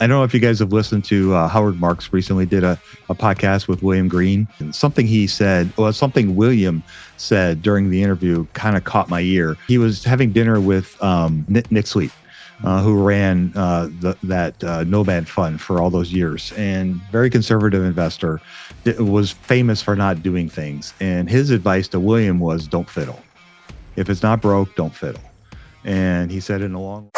I don't know if you guys have listened to Howard Marks recently did a podcast with William Green, and something he said, well, something William said during the interview kind of caught my ear. He was having dinner with Nick Sleep, who ran that Nubank fund for all those years, and very conservative investor, was famous for not doing things. And his advice to William was, don't fiddle. If it's not broke, don't fiddle. And he said it in a long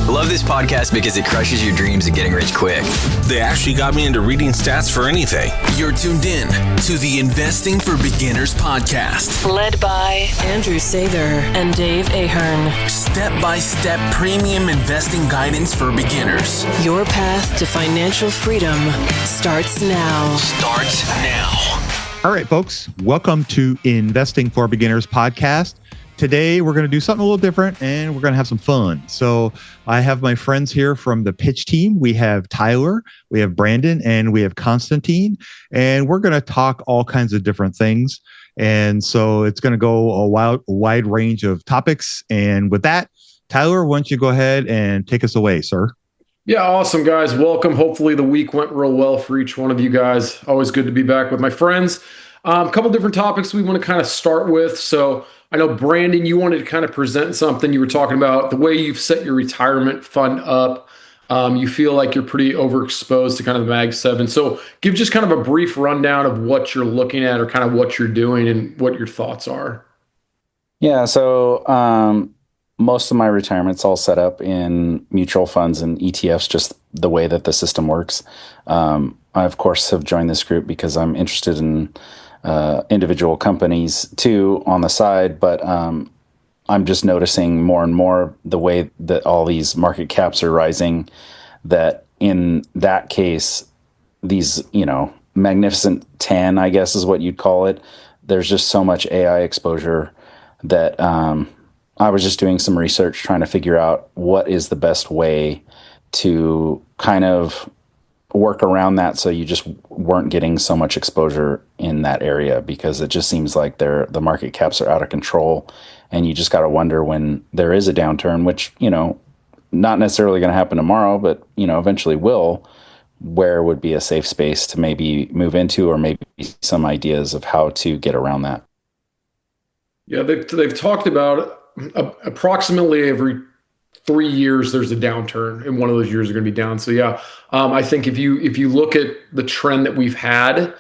Love this podcast because it crushes your dreams of getting rich quick. They actually got me into reading stats for anything. You're tuned in to the Investing for Beginners podcast. Led by Andrew Sather and Dave Ahern. Step-by-step premium investing guidance for beginners. Your path to financial freedom starts now. All right, folks, welcome to Investing for Beginners podcast. Today, we're going to do something a little different, and we're going to have some fun. So I have my friends here from the pitch team. We have Tyler, we have Brandon, and we have Constantine, and we're going to talk all kinds of different things. And so it's going to go a wide range of topics. And with that, Tyler, why don't you go ahead and take us away, sir? Yeah, awesome, guys. Welcome. Hopefully the week went real well for each one of you guys. Always good to be back with my friends. A couple different topics we want to kind of start with. So I know, Brandon, you wanted to kind of present something. You were talking about the way you've set your retirement fund up. You feel like you're pretty overexposed to kind of the Mag 7. So give just kind of a brief rundown of what you're looking at or kind of what you're doing and what your thoughts are. Yeah, so most of my retirement's all set up in mutual funds and ETFs, just the way that the system works. I, of course, have joined this group because I'm interested in individual companies too on the side, but I'm just noticing more and more the way that all these market caps are rising, that in that case, these, magnificent 10, I guess is what you'd call it. There's just so much AI exposure that I was just doing some research trying to figure out what is the best way to kind of work around that, so you just weren't getting so much exposure in that area, because it just seems like the market caps are out of control, and you just got to wonder when there is a downturn, which, not necessarily going to happen tomorrow, but, eventually will, where would be a safe space to maybe move into, or maybe some ideas of how to get around that. Yeah, they've talked about approximately every 3 years there's a downturn, and one of those years are going to be down. So yeah, I think if you look at the trend that we've had,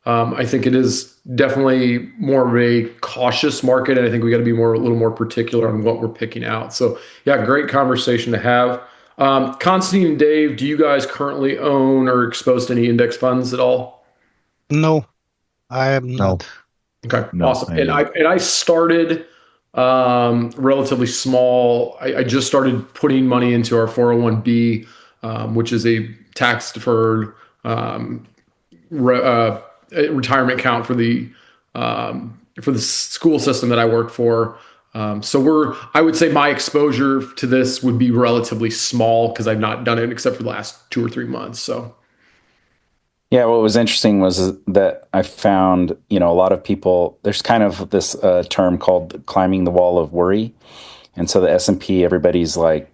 I think it is definitely more of a cautious market, and I think we got to be a little more particular on what we're picking out. So yeah, great conversation to have. Constantine and Dave, do you guys currently own or exposed to any index funds at all? No, I am not. Okay, no, awesome. And I started relatively small. I just started putting money into our 401b, which is a tax deferred retirement account for the school system that I work for. So I would say my exposure to this would be relatively small, because I've not done it except for the last 2 or 3 months. So. Yeah, what was interesting was that I found, a lot of people, there's kind of this term called climbing the wall of worry. And so the S&P, everybody's like,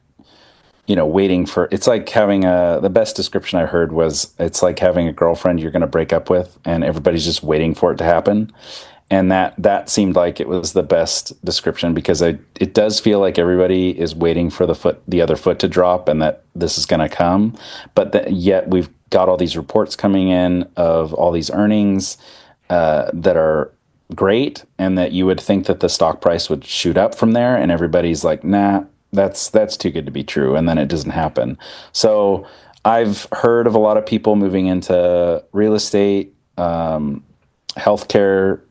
waiting for, it's like having the best description I heard was, it's like having a girlfriend you're going to break up with, and everybody's just waiting for it to happen. And that seemed like it was the best description, because it does feel like everybody is waiting for the other foot to drop, and that this is going to come. But yet we've got all these reports coming in of all these earnings that are great, and that you would think that the stock price would shoot up from there, and everybody's like, nah, that's too good to be true, and then it doesn't happen. So I've heard of a lot of people moving into real estate, healthcare,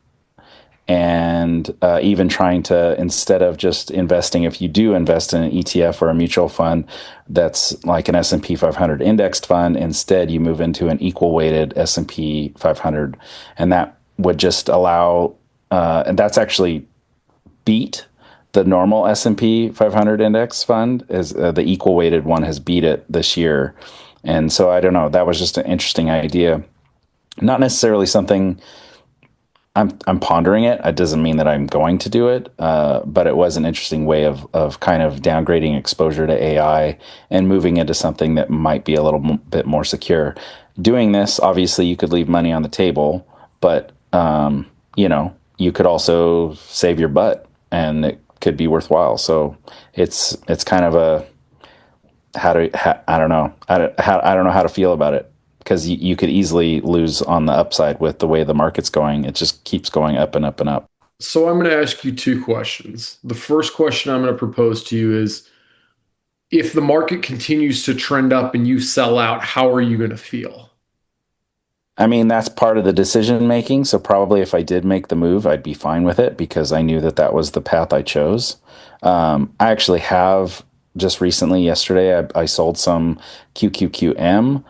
and even trying to, instead of just investing, if you do invest in an ETF or a mutual fund that's like an S&P 500 indexed fund, instead you move into an equal weighted S&P 500, and that would just allow, and that's actually beat the normal S&P 500 index fund, is the equal weighted one has beat it this year. And so I don't know, that was just an interesting idea. Not necessarily something I'm pondering it. It doesn't mean that I'm going to do it, but it was an interesting way of kind of downgrading exposure to AI and moving into something that might be a little bit more secure. Doing this, obviously, you could leave money on the table, but you could also save your butt, and it could be worthwhile. So it's kind of a I don't know I don't know how to feel about it because you could easily lose on the upside with the way the market's going. It just keeps going up and up and up. So I'm going to ask you two questions. The first question I'm going to propose to you is, if the market continues to trend up and you sell out, how are you going to feel? I mean, that's part of the decision making. So probably if I did make the move, I'd be fine with it because I knew that that was the path I chose. I actually have just recently, yesterday, I sold some QQQM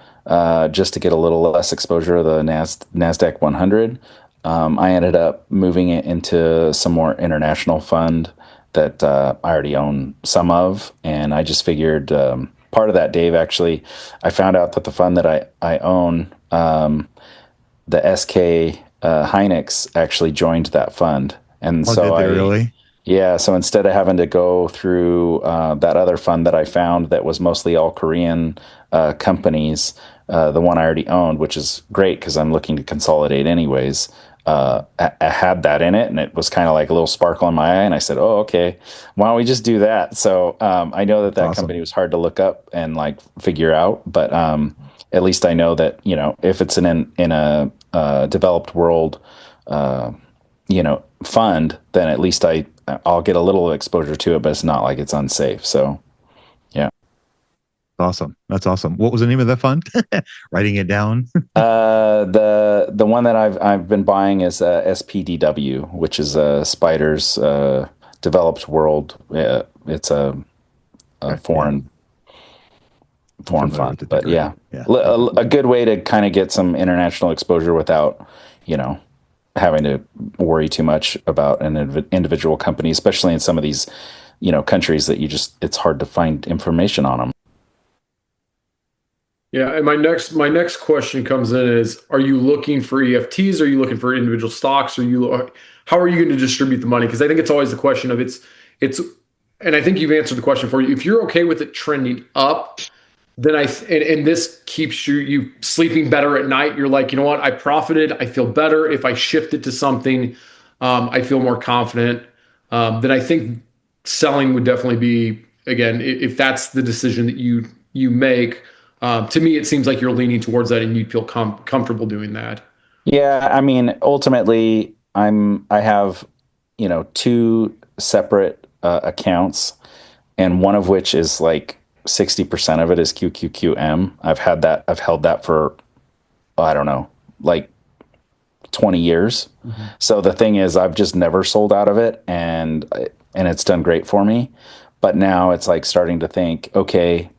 just to get a little less exposure to the NASDAQ 100. I ended up moving it into some more international fund that I already own some of. And I just figured part of that, Dave, actually, I found out that the fund that I own, the SK Hynix actually joined that fund. And Oh, so did they really? yeah, so instead of having to go through that other fund that I found that was mostly all Korean companies, the one I already owned, which is great because I'm looking to consolidate anyways, I had that in it, and it was kind of like a little sparkle in my eye, and I said, "Oh, okay, why don't we just do that?" So I know that Awesome. company was hard to look up and like figure out, but at least I know that if it's in a developed world, fund, then at least I'll get a little exposure to it, but it's not like it's unsafe. So, yeah. Awesome. That's awesome. What was the name of that fund? Writing it down. The one that I've been buying is SPDW, which is Spider's developed world. It's a foreign fund, but yeah, Yeah. a good way to kind of get some international exposure without, having to worry too much about an individual company, especially in some of these, countries that it's hard to find information on them. Yeah, and my next question comes in is: are you looking for EFTs? Are you looking for individual stocks? How are you going to distribute the money? Because I think it's always the question of it's, and I think you've answered the question for you. If you're okay with it trending up, then and this keeps you sleeping better at night. You're like, you know what? I profited. I feel better. If I shift it to something, I feel more confident. Then I think selling would definitely be, again, if that's the decision that you make. To me, it seems like you're leaning towards that, and you'd feel comfortable doing that. Yeah, I mean, ultimately, I have, two separate accounts, and one of which is like 60% of it is QQQM. I've held that for, I don't know, like 20 years. Mm-hmm. So the thing is, I've just never sold out of it, and it's done great for me. But now it's like starting to think, okay,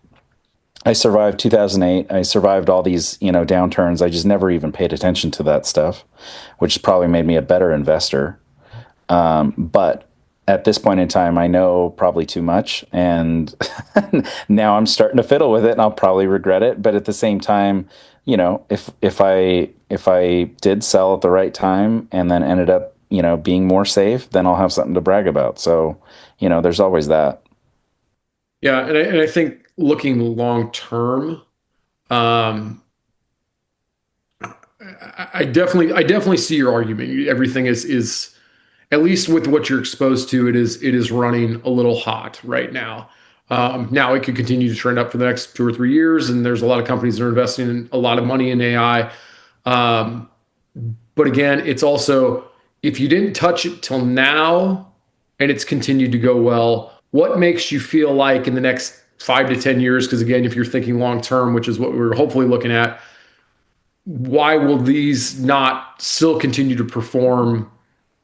I survived 2008. I survived all these, downturns. I just never even paid attention to that stuff, which probably made me a better investor. But at this point in time, I know probably too much, and now I'm starting to fiddle with it, and I'll probably regret it. But at the same time, if I did sell at the right time and then ended up, being more safe, then I'll have something to brag about. So, there's always that. Yeah, and I think looking long term, I definitely see your argument. Everything is, at least with what you're exposed to, it is running a little hot right now. Now it could continue to trend up for the next 2 or 3 years, and there's a lot of companies that are investing in a lot of money in AI. But again, it's also, if you didn't touch it till now and it's continued to go well, what makes you feel like in the next 5 to 10 years? Because again, if you're thinking long term, which is what we're hopefully looking at, why will these not still continue to perform?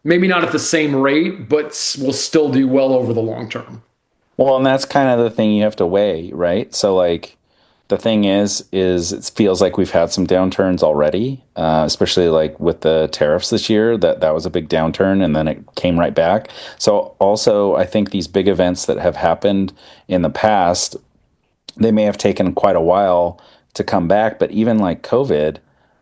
Maybe not at the same rate, but will still do well over the long term. Well, and that's kind of the thing you have to weigh, right? So, like, the thing is it feels like we've had some downturns already, especially like with the tariffs this year. That was a big downturn, and then it came right back. So, also, I think these big events that have happened in the past, they may have taken quite a while to come back. But even like COVID,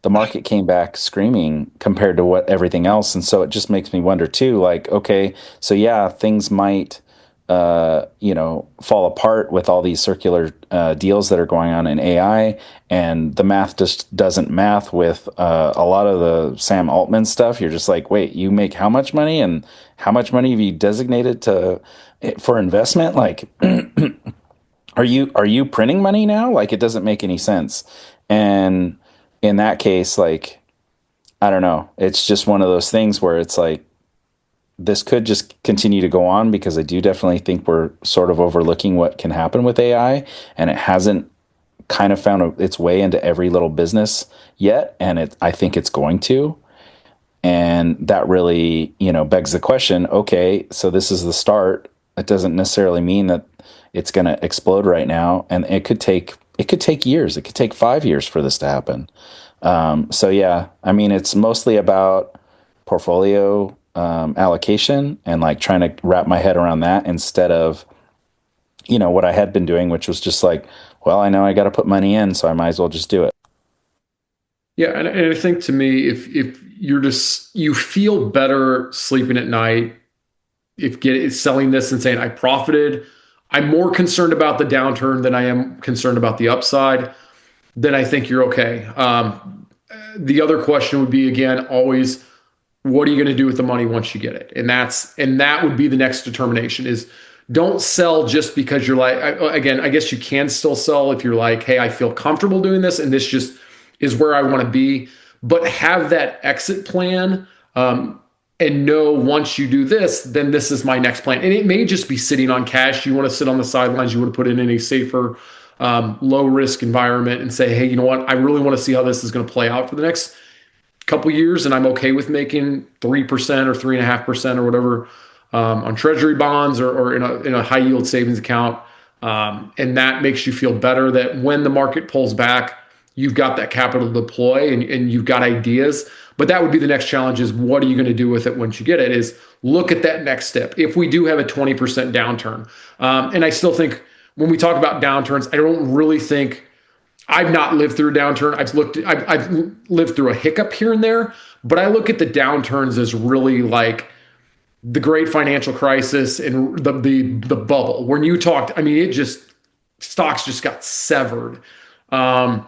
the market came back screaming compared to what everything else. And so it just makes me wonder too, like, okay, so yeah, things might, fall apart with all these circular deals that are going on in AI, and the math just doesn't math with a lot of the Sam Altman stuff. You're just like, wait, you make how much money, and how much money have you designated for investment? Like, are you printing money now? Like, it doesn't make any sense. And in that case, like, I don't know. It's just one of those things where it's like, this could just continue to go on, because I do definitely think we're sort of overlooking what can happen with AI, and it hasn't kind of found its way into every little business yet, and I think it's going to. And that really, begs the question, okay, so this is the start. It doesn't necessarily mean that it's going to explode right now, and it could take years. It could take 5 years for this to happen. So yeah, I mean, it's mostly about portfolio allocation, and like trying to wrap my head around that, instead of, what I had been doing, which was just like, well, I know I got to put money in, so I might as well just do it. Yeah, and I think, to me, if you feel better sleeping at night if selling this and saying I profited, I'm more concerned about the downturn than I am concerned about the upside, then I think you're okay. The other question would be, again, always, what are you going to do with the money once you get it? And that would be the next determination, is don't sell just because you're like, again, I guess you can still sell if you're like, hey, I feel comfortable doing this, and this just is where I want to be. But have that exit plan, and know, once you do this, then this is my next plan. And it may just be sitting on cash. You want to sit on the sidelines. You want to put it in a safer, low risk environment and say, hey, you know what? I really want to see how this is going to play out for the next couple years, and I'm okay with making 3% or 3.5% or whatever on treasury bonds or in a high yield savings account. And that makes you feel better that when the market pulls back, you've got that capital to deploy, and you've got ideas. But that would be the next challenge, is what are you going to do with it once you get it? Is look at that next step. If we do have a 20% downturn, and I still think when we talk about downturns, I don't really think, I've not lived through a downturn. I've lived through a hiccup here and there, but I look at the downturns as really like the great financial crisis and the bubble. When you talked, I mean, stocks just got severed. And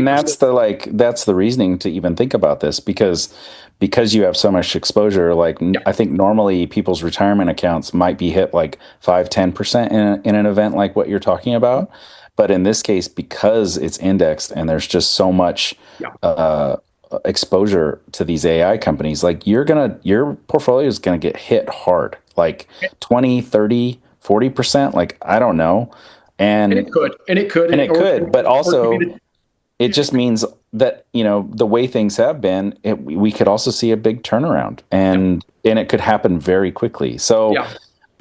that's the reasoning to even think about this, because you have so much exposure. Like, I think normally people's retirement accounts might be hit like 5-10% in an event like what you're talking about. But in this case, because it's indexed and there's just so much exposure to these AI companies, like your portfolio is going to get hit hard, like 20, 30, 40%. Like, I don't know. And it could, but also it just means that, the way things have been, we could also see a big turnaround, and it could happen very quickly. So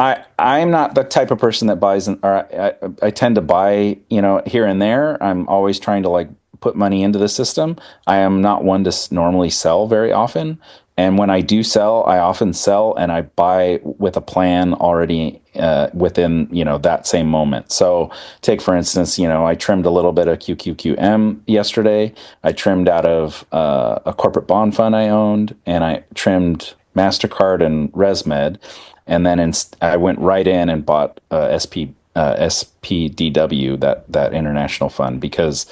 I'm not the type of person that buys, I tend to buy, here and there. I'm always trying to like put money into the system. I am not one to normally sell very often. And when I do sell, I often sell and I buy with a plan already within, that same moment. So take, for instance, I trimmed a little bit of QQQM yesterday. I trimmed out of a corporate bond fund I owned, and I trimmed MasterCard and ResMed. And then I went right in and bought SPDW, that international fund, because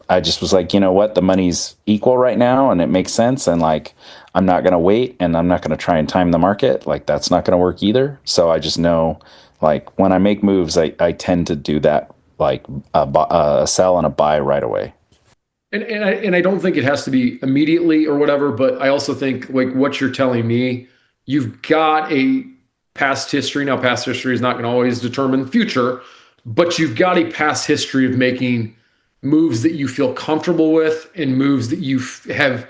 I just was like, you know what, the money's equal right now and it makes sense. And like, I'm not going to wait, and I'm not going to try and time the market. Like, that's not going to work either. So I just know, like, when I make moves, I tend to do that, like a sell and a buy right away. And I don't think it has to be immediately or whatever, but I also think, like, what you're telling me, you've got a past history. Now, past history is not going to always determine the future, but you've got a past history of making moves that you feel comfortable with, and moves that you have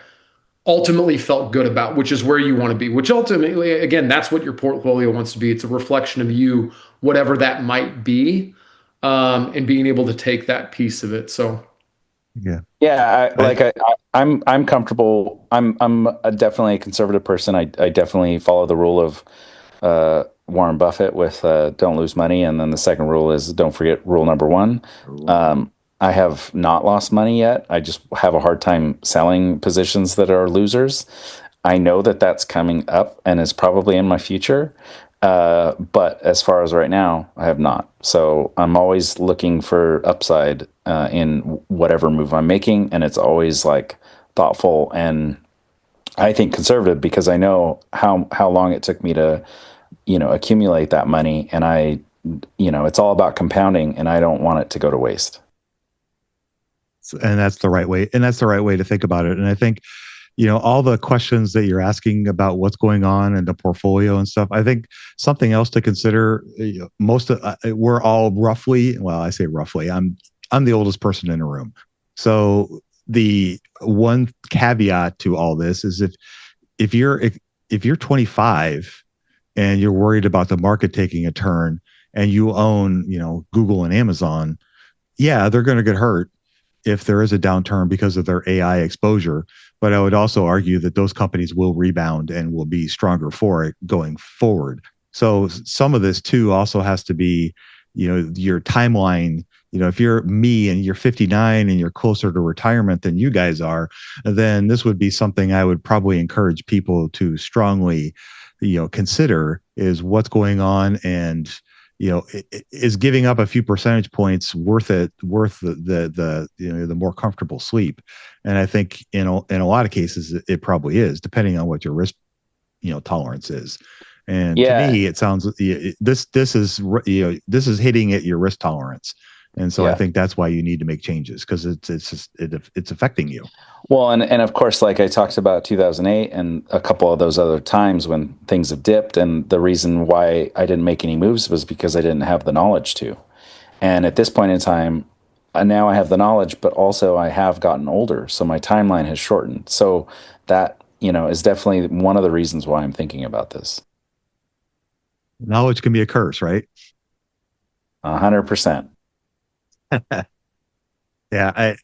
ultimately felt good about, which is where you want to be, which ultimately, again, that's what your portfolio wants to be. It's a reflection of you, whatever that might be, and being able to take that piece of it. So, I'm comfortable. I'm definitely a conservative person. I definitely follow the rule of Warren Buffett with don't lose money, and then the second rule is don't forget rule number one. I have not lost money yet. I just have a hard time selling positions that are losers. I know that that's coming up and is probably in my future. But as far as right now, I have not. So I'm always looking for upside in whatever move I'm making. And it's always like thoughtful and I think conservative because I know how long it took me to, accumulate that money. And it's all about compounding and I don't want it to go to waste. And that's the right way. And that's the right way to think about it. And I think, all the questions that you're asking about what's going on in the portfolio and stuff, I think something else to consider, we're all roughly, well, I say roughly, I'm the oldest person in the room. So the one caveat to all this is if you're 25 and you're worried about the market taking a turn and you own, Google and Amazon, yeah, they're going to get hurt if there is a downturn because of their AI exposure. But I would also argue that those companies will rebound and will be stronger for it going forward. So some of this too also has to be, your timeline. If you're me and you're 59 and you're closer to retirement than you guys are, then this would be something I would probably encourage people to strongly, consider is what's going on and, is giving up a few percentage points worth the more comfortable sleep? And I think in a lot of cases it probably is, depending on what your risk tolerance is. And to me, it sounds this is hitting at your risk tolerance. And so I think that's why you need to make changes because it's affecting you. Well, and of course, like I talked about 2008 and a couple of those other times when things have dipped, and the reason why I didn't make any moves was because I didn't have the knowledge to. And at this point in time, now I have the knowledge, but also I have gotten older, so my timeline has shortened. So that, is definitely one of the reasons why I'm thinking about this. Knowledge can be a curse, right? 100%. Yeah,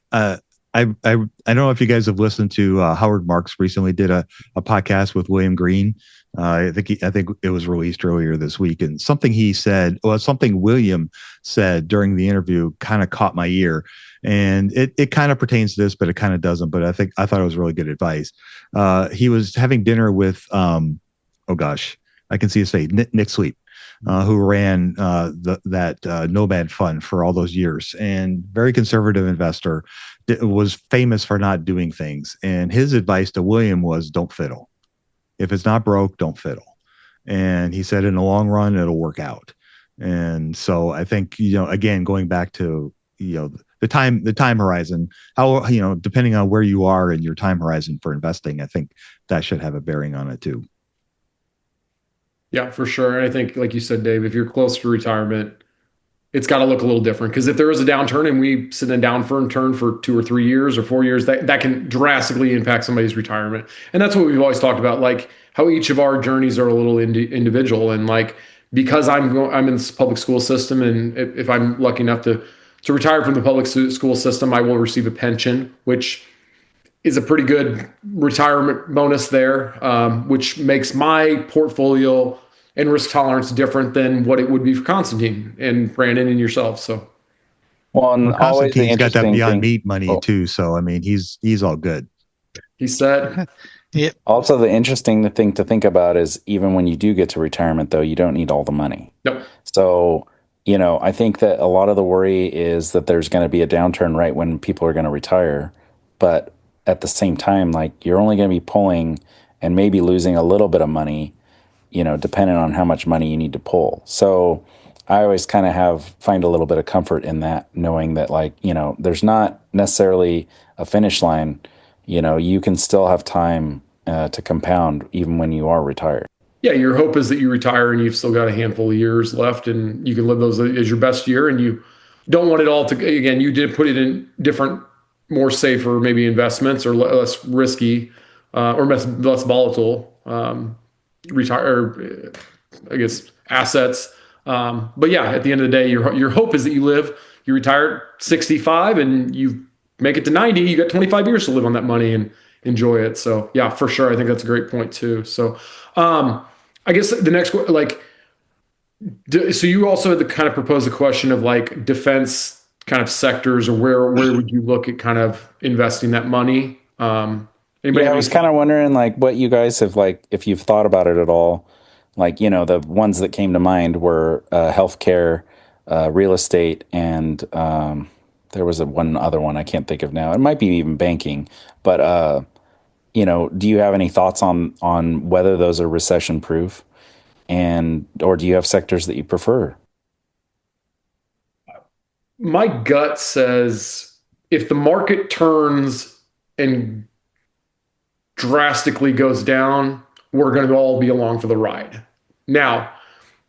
I don't know if you guys have listened to Howard Marks recently did a podcast with William Green. I think it was released earlier this week, and something William said during the interview kind of caught my ear, and it kind of pertains to this, but it kind of doesn't. But I thought it was really good advice. He was having dinner with oh gosh, I can see his face, Nick Sleep, who ran that Nomad fund for all those years, and very conservative investor, was famous for not doing things. And his advice to William was, don't fiddle. If it's not broke, don't fiddle. And he said in the long run, it'll work out. And so I think, again, going back to, the time horizon, how, depending on where you are in your time horizon for investing, I think that should have a bearing on it too. Yeah, for sure. And I think, like you said, Dave, if you're close to retirement, it's got to look a little different because if there is a downturn and we sit in a downturn for 2 or 3 years or 4 years, that can drastically impact somebody's retirement. And that's what we've always talked about, like how each of our journeys are a little individual. And like, because I'm in this public school system, and if I'm lucky enough to retire from the public school system, I will receive a pension, which is a pretty good retirement bonus there, which makes my portfolio and risk tolerance different than what it would be for Constantine and Brandon and yourself. So, well, and always the Constantine's got that interesting Beyond thing. Meat money too, so I mean, he's all good. he said, Yeah. Also, the interesting thing to think about is even when you do get to retirement, though, you don't need all the money. nope. So, I think that a lot of the worry is that there's going to be a downturn right when people are going to retire. But at the same time, like you're only going to be pulling and maybe losing a little bit of money, depending on how much money you need to pull. So I always kind of find a little bit of comfort in that, knowing that like, there's not necessarily a finish line. You can still have time to compound even when you are retired. Yeah, your hope is that you retire and you've still got a handful of years left and you can live those as your best year, and you don't want it all to, again, you did put it in different, more safer, maybe investments or less risky or less volatile retire, I guess, assets. But yeah, at the end of the day, your hope is that you retire at 65 and you make it to 90, you got 25 years to live on that money and enjoy it. So yeah, for sure. I think that's a great point too. So I guess the next, like, so you also had to kind of propose the question of like defense kind of sectors, or where would you look at kind of investing that money? Anybody Yeah, I have was any? kind of wondering like what you guys have like if you've thought about it at all. Like, the ones that came to mind were healthcare, real estate, and there was one other one I can't think of now. It might be even banking, but do you have any thoughts on whether those are recession proof, and or do you have sectors that you prefer? My gut says if the market turns and drastically goes down, we're going to all be along for the ride. Now,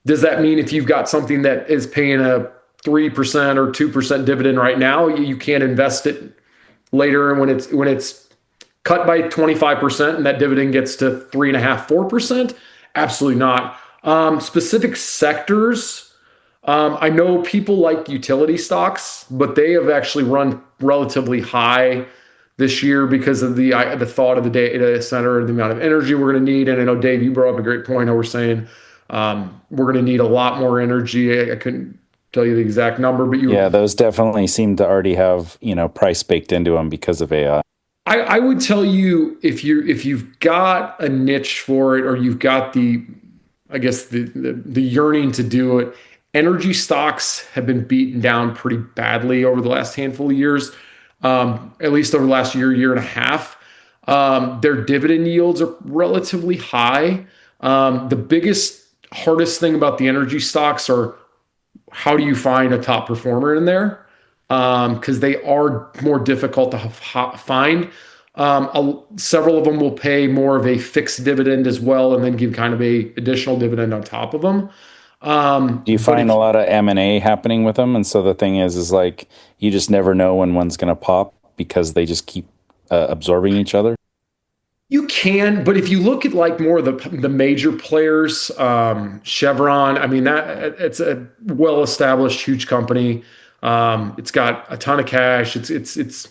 does that mean if you've got something that is paying a 3% or 2% dividend right now, you can't invest it later when it's cut by 25% and that dividend gets to 3.5%, 4%? Absolutely not. Specific sectors, I know people like utility stocks, but they have actually run relatively high this year because of the thought of the data center and the amount of energy we're going to need. And I know, Dave, you brought up a great point. How we're saying we're going to need a lot more energy. I couldn't tell you the exact number, but Yeah, those definitely seem to already have, price baked into them because of AI. I would tell you if you've got a niche for it, or you've got I guess the yearning to do it. Energy stocks have been beaten down pretty badly over the last handful of years, at least over the last year and a half. Their dividend yields are relatively high. The biggest, hardest thing about the energy stocks are how do you find a top performer in there? Because they are more difficult to find. Several of them will pay more of a fixed dividend as well, and then give kind of a additional dividend on top of them. Do you But find if a lot of M&A happening with them? And so the thing is like you just never know when one's going to pop because they just keep absorbing each other. You can, but if you look at like more of the major players, Chevron, I mean that it's a well-established, huge company. It's got a ton of cash. It's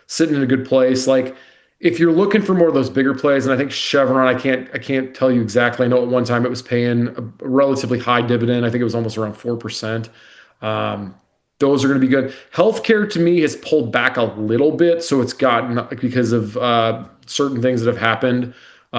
sitting in a good place. Like if you're looking for more of those bigger plays, and I think Chevron, I can't tell you exactly. I know at one time it was paying a relatively high dividend. I think it was almost around 4%. Um, those are going to be good. Healthcare to me has pulled back a little bit, so it's gotten because of certain things that have happened. So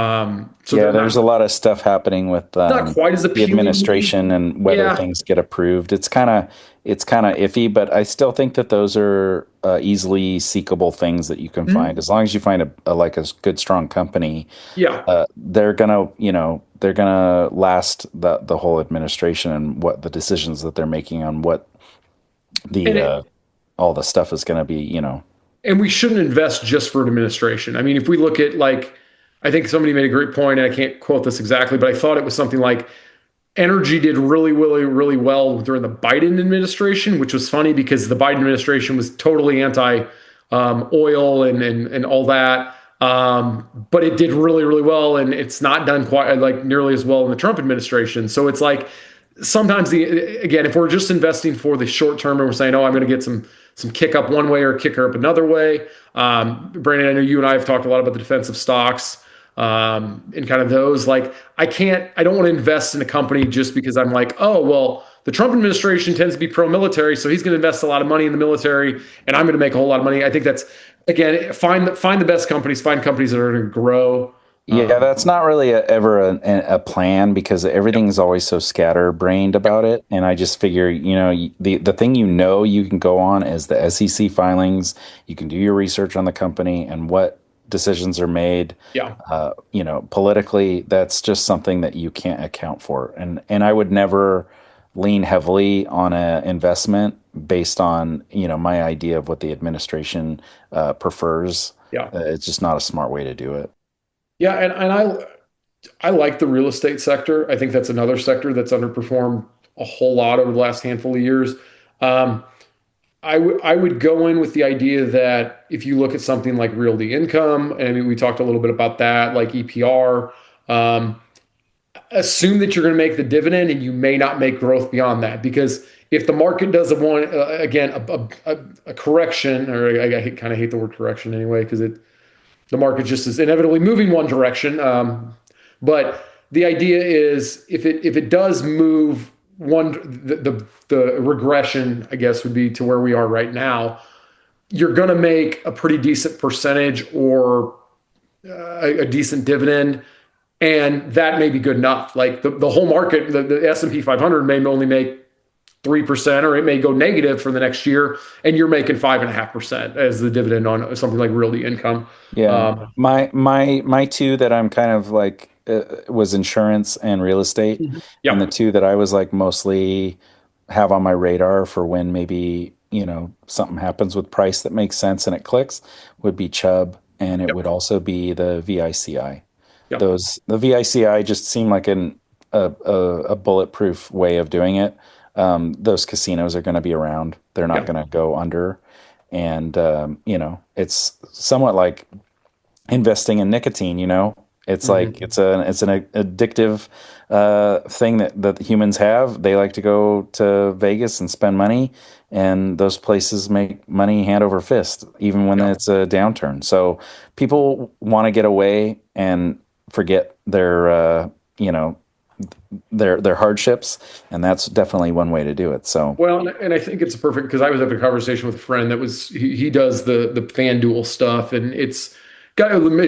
Yeah, they're there's a lot of stuff happening with not quite as the appealing to me. administration and whether Yeah. things get approved. It's kind of iffy, but I still think that those are easily seekable things that you can Mhm. find as long as you find a good strong company. Yeah. They're gonna last the whole administration and what the decisions that they're making on what And the all the stuff is going to be. and we shouldn't invest just for administration. I mean, if we look at like, I think somebody made a great point, and I can't quote this exactly, but I thought it was something like energy did really, really, really well during the Biden administration, which was funny because the Biden administration was totally anti oil and all that. But it did really, really well, and it's not done quite like nearly as well in the Trump administration. So it's like sometimes again, if we're just investing for the short term and we're saying, oh, I'm going to get some kick up one way or kick her up another way. Brandon, I know you and I have talked a lot about the defensive stocks and kind of those. Like I don't want to invest in a company just because I'm like, oh, well, the Trump administration tends to be pro-military, so he's going to invest a lot of money in the military, and I'm going to make a whole lot of money. I think that's again, find the best companies, find companies that are going to grow. Yeah, that's not really ever a plan because everything's always so scatterbrained about it. And I just figure, the thing you can go on is the SEC filings. You can do your research on the company and what decisions are made. Yeah. Politically, that's just something that you can't account for. And I would never lean heavily on an investment based on, my idea of what the administration prefers. Yeah. It's just not a smart way to do it. Yeah, and I like the real estate sector. I think that's another sector that's underperformed a whole lot over the last handful of years. Um, I would go in with the idea that if you look at something like realty income, and I mean we talked a little bit about that, like EPR, assume that you're going to make the dividend, and you may not make growth beyond that because if the market does a correction, or I kind of hate the word correction anyway because the market just is inevitably moving one direction. But the idea is if it does move the regression, I guess, would be to where we are right now. You're going to make a pretty decent percentage or a decent dividend, and that may be good enough. Like the whole market, the S&P 500 may only make 3%, or it may go negative for the next year, and you're making 5.5% as the dividend on something like realty income. Yeah. My two that I'm kind of like was insurance and real estate. And the Yeah, two that I was like mostly have on my radar for when maybe, something happens with price that makes sense and it clicks would be Chubb, and it yep, would also be the VICI. yep, The VICI just seem like a bulletproof way of doing it. Those casinos are going to be around. They're not yep. going to go under. And, it's somewhat like investing in nicotine, it's like Hmm. it's an addictive thing that humans have. They like to go to Vegas and spend money, and those places make money hand over fist, even when Yep. it's a downturn. So people want to get away and forget their hardships, and that's definitely one way to do it. So Well, and I think it's perfect because I was having a conversation with a friend that was he does the FanDuel stuff, and it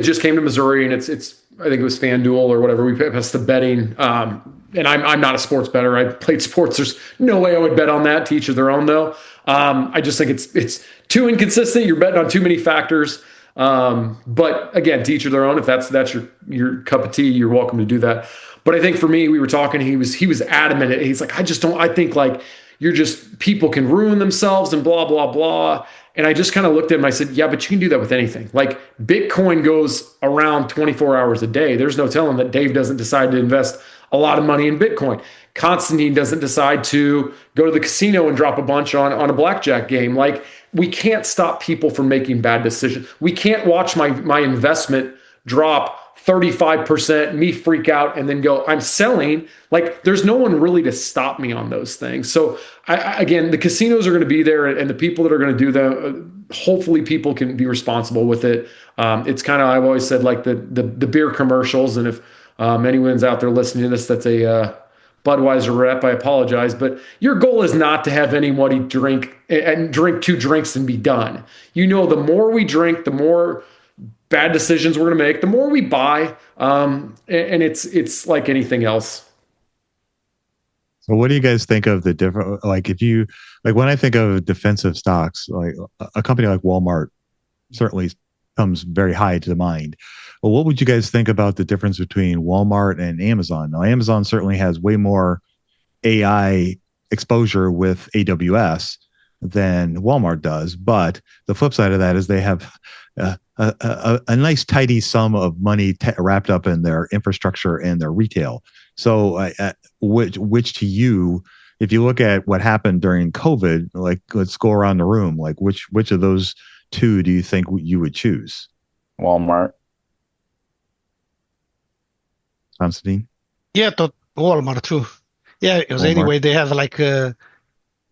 just came to Missouri, and it's I think it was FanDuel or whatever. We passed the betting, and I'm not a sports bettor. I played sports. There's no way I would bet on that. To each of their own, though. I just think it's too inconsistent. You're betting on too many factors. But again, to each of their own. If that's your cup of tea, you're welcome to do that. But I think for me, we were talking. He was adamant. He's like, I just don't. I think like you're just people can ruin themselves and blah blah blah. And I just kind of looked at him. I said, yeah, but you can do that with anything. Like Bitcoin goes around 24 hours a day. There's no telling that Dave doesn't decide to invest a lot of money in Bitcoin. Constantine doesn't decide to go to the casino and drop a bunch on a blackjack game. Like we can't stop people from making bad decisions. We can't watch my investment drop 35%, me freak out and then go, I'm selling. Like there's no one really to stop me on those things. So again, the casinos are going to be there, and the people that are going to do them, hopefully people can be responsible with it. It's kind of, I've always said like the beer commercials. And if anyone's out there listening to this, that's a Budweiser rep, I apologize, but your goal is not to have anybody drink and drink two drinks and be done. The more we drink, the more bad decisions we're going to make, the more we buy. And it's like anything else. So what do you guys think of the different, like if you, like when I think of defensive stocks, like a company like Walmart certainly comes very high to the mind. Well, what would you guys think about the difference between Walmart and Amazon? Now, Amazon certainly has way more AI exposure with AWS than Walmart does, but the flip side of that is they have a nice tidy sum of money wrapped up in their infrastructure and their retail. So, which to you, if you look at what happened during COVID, like let's go around the room, like which of those two do you think you would choose? Walmart. Constantine? Yeah, Walmart too. Yeah, because Walmart. anyway, they have like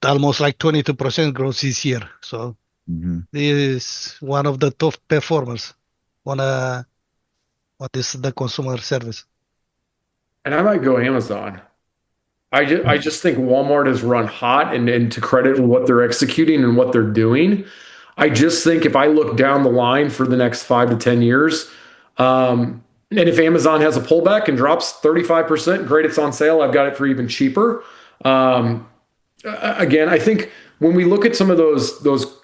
almost like 22% growth this year. So this is one of the top performers on what is the consumer service. And I might go Amazon. I just think Walmart has run hot, and to credit what they're executing and what they're doing. I just think if I look down the line for the next 5 to 10 years, and if Amazon has a pullback and drops 35%, great, it's on sale. I've got it for even cheaper. Again, I think when we look at some of those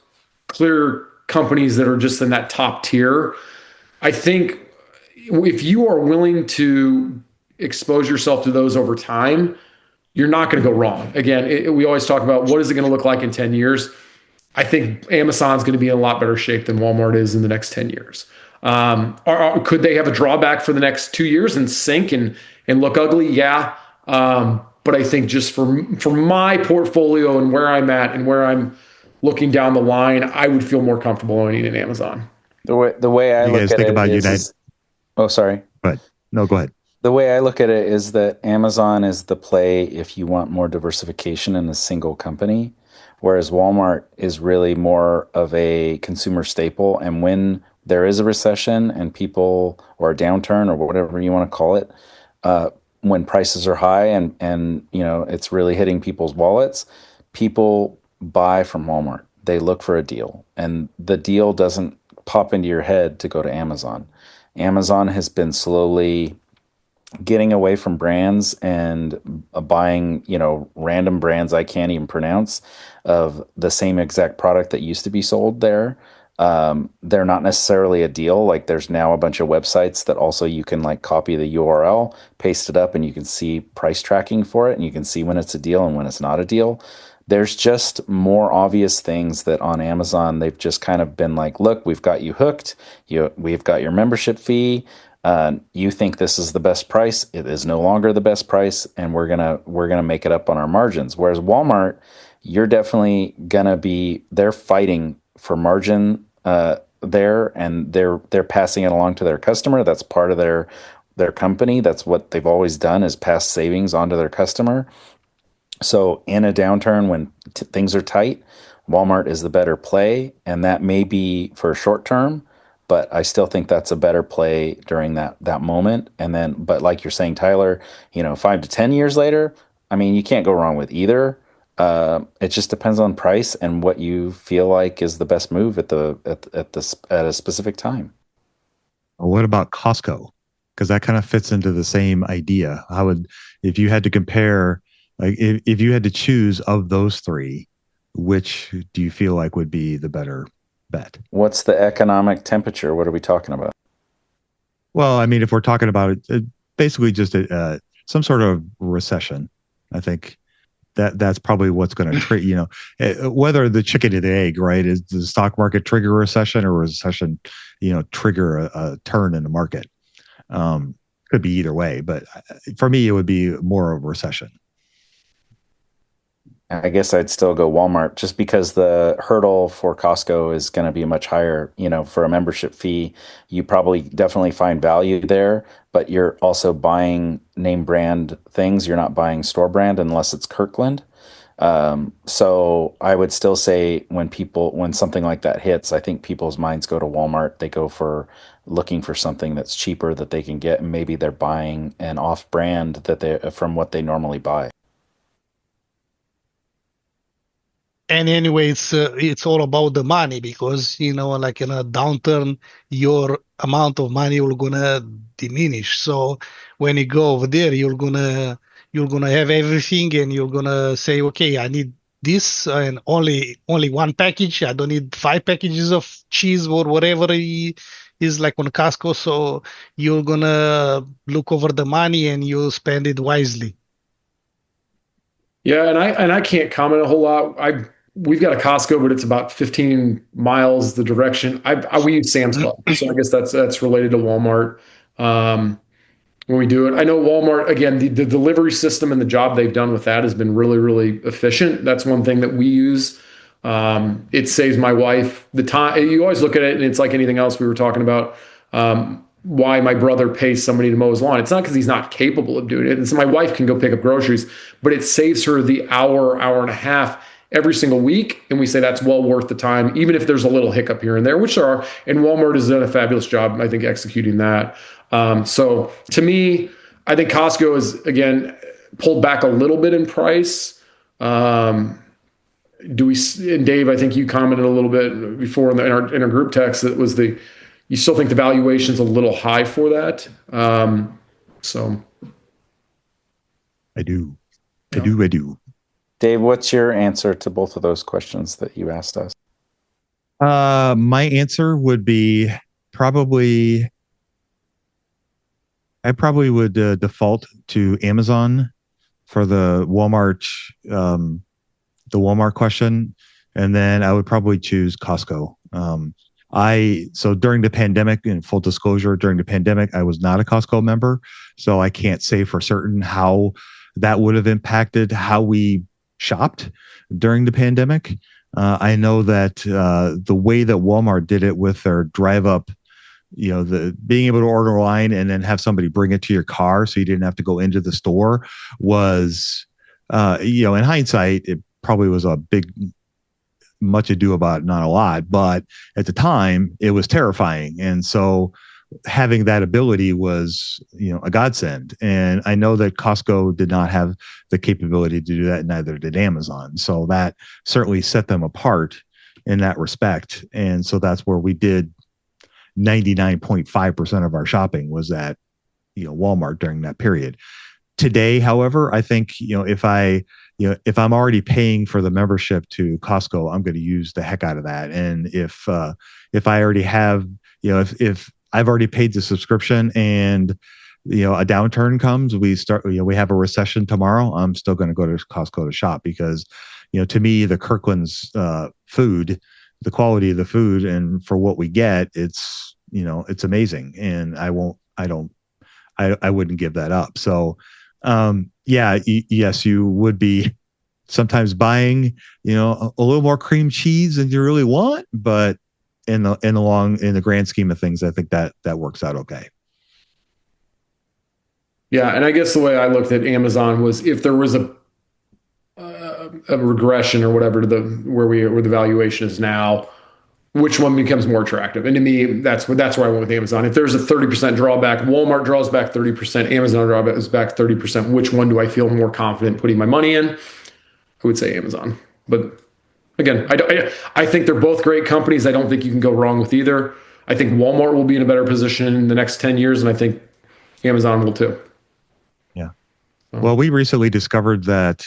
clear companies that are just in that top tier, I think if you are willing to expose yourself to those over time, you're not going to go wrong. Again, we always talk about what is it going to look like in 10 years. I think Amazon's going to be in a lot better shape than Walmart is in the next 10 years. Could they have a drawback for the next 2 years and sink and look ugly? Yeah. But I think just for my portfolio and where I'm at and where I'm looking down the line, I would feel more comfortable owning an Amazon. The way I You look guys at think it about is, United? oh, sorry. But no, go ahead. The way I look at it is that Amazon is the play if you want more diversification in a single company, whereas Walmart is really more of a consumer staple. And when there is a recession and people, or a downturn or whatever you want to call it, when prices are high and it's really hitting people's wallets, people buy from Walmart. They look for a deal, and the deal doesn't pop into your head to go to Amazon. Amazon has been slowly getting away from brands and buying, random brands I can't even pronounce of the same exact product that used to be sold there. They're not necessarily a deal. Like there's now a bunch of websites that also you can like copy the URL, paste it up, and you can see price tracking for it, and you can see when it's a deal and when it's not a deal. There's just more obvious things that on Amazon they've just kind of been like, look, we've got you hooked. We've got your membership fee. You think this is the best price. It is no longer the best price, and we're gonna make it up on our margins. Whereas Walmart, you're definitely gonna be they're fighting for margin there, and they're passing it along to their customer. That's part of their company. That's what they've always done, is pass savings onto their customer. So in a downturn when things are tight, Walmart is the better play, and that may be for short term, but I still think that's a better play during that moment. And then, but like you're saying, Tyler, 5 to 10 years later, I mean, you can't go wrong with either. It just depends on price and what you feel like is the best move at a specific time. Or what about Costco? Because that kind of fits into the same idea. If you had to compare, like if you had to choose of those three, which do you feel like would be the better bet? What's the economic temperature? What are we talking about? Well, I mean, if we're talking about basically just some sort of recession, I think that's probably what's going to trigger, whether the chicken or the egg, right? Is the stock market trigger a recession, or a recession, trigger a turn in the market? Could be either way, but for me, it would be more of a recession. I guess I'd still go Walmart, just because the hurdle for Costco is going to be much higher. For a membership fee, you probably definitely find value there, but you're also buying name brand things. You're not buying store brand unless it's Kirkland. So I would still say when something like that hits, I think people's minds go to Walmart. They go for looking for something that's cheaper that they can get, and maybe they're buying an off brand from what they normally buy. And anyway, it's all about the money, because like in a downturn, your amount of money will gonna diminish. So when you go over there, you're gonna have everything, and you're gonna say, okay, I need this, and only one package. I don't need 5 packages of cheese or whatever is like on Costco. So you're gonna look over the money and you spend it wisely. Yeah, and I can't comment a whole lot. We've got a Costco, but it's about 15 miles the direction. We use Sam's Club, so I guess that's related to Walmart. When we do it, I know Walmart, again, the delivery system and the job they've done with that has been really, really efficient. That's one thing that we use. It saves my wife the time. You always look at it, and it's like anything else we were talking about. Why my brother pays somebody to mow his lawn. It's not because he's not capable of doing it. And so my wife can go pick up groceries, but it saves her the hour and a half every single week. And we say that's well worth the time, even if there's a little hiccup here and there, which there are. And Walmart has done a fabulous job, I think, executing that. So to me, I think Costco is, again, pulled back a little bit in price. And Dave, I think you commented a little bit before in our group text that was you still think the valuation's a little high for that. So I do. Dave, what's your answer to both of those questions that you asked us? My answer would be I probably would default to Amazon for the Walmart question, and then I would probably choose Costco. So during the pandemic, in full disclosure, during the pandemic, I was not a Costco member, so I can't say for certain how that would have impacted how we shopped during the pandemic. I know that the way that Walmart did it with their drive up, the being able to order online and then have somebody bring it to your car so you didn't have to go into the store was, in hindsight, it probably was much ado about not a lot, but at the time it was terrifying. And so having that ability was, a godsend. And I know that Costco did not have the capability to do that, neither did Amazon. So that certainly set them apart in that respect. And so that's where we did 99.5% of our shopping was at, Walmart during that period. Today, however, I think, if I'm already paying for the membership to Costco, I'm going to use the heck out of that. And if I already have, if I've already paid the subscription and, a downturn comes, we have a recession tomorrow, I'm still going to go to Costco to shop because, to me, the Kirkland's food, the quality of the food and for what we get, it's amazing. And I wouldn't give that up. So, yes, you would be sometimes buying, a little more cream cheese than you really want, but in the grand scheme of things, I think that works out okay. Yeah, and I guess the way I looked at Amazon was if there was a regression or whatever to where the valuation is now, which one becomes more attractive? And to me, that's where I went with Amazon. If there's a 30% drawback, Walmart draws back 30%, Amazon draws back 30%. Which one do I feel more confident putting my money in? I would say Amazon. But again, I think they're both great companies. I don't think you can go wrong with either. I think Walmart will be in a better position in the next 10 years, and I think Amazon will too. Yeah. Well, we recently discovered that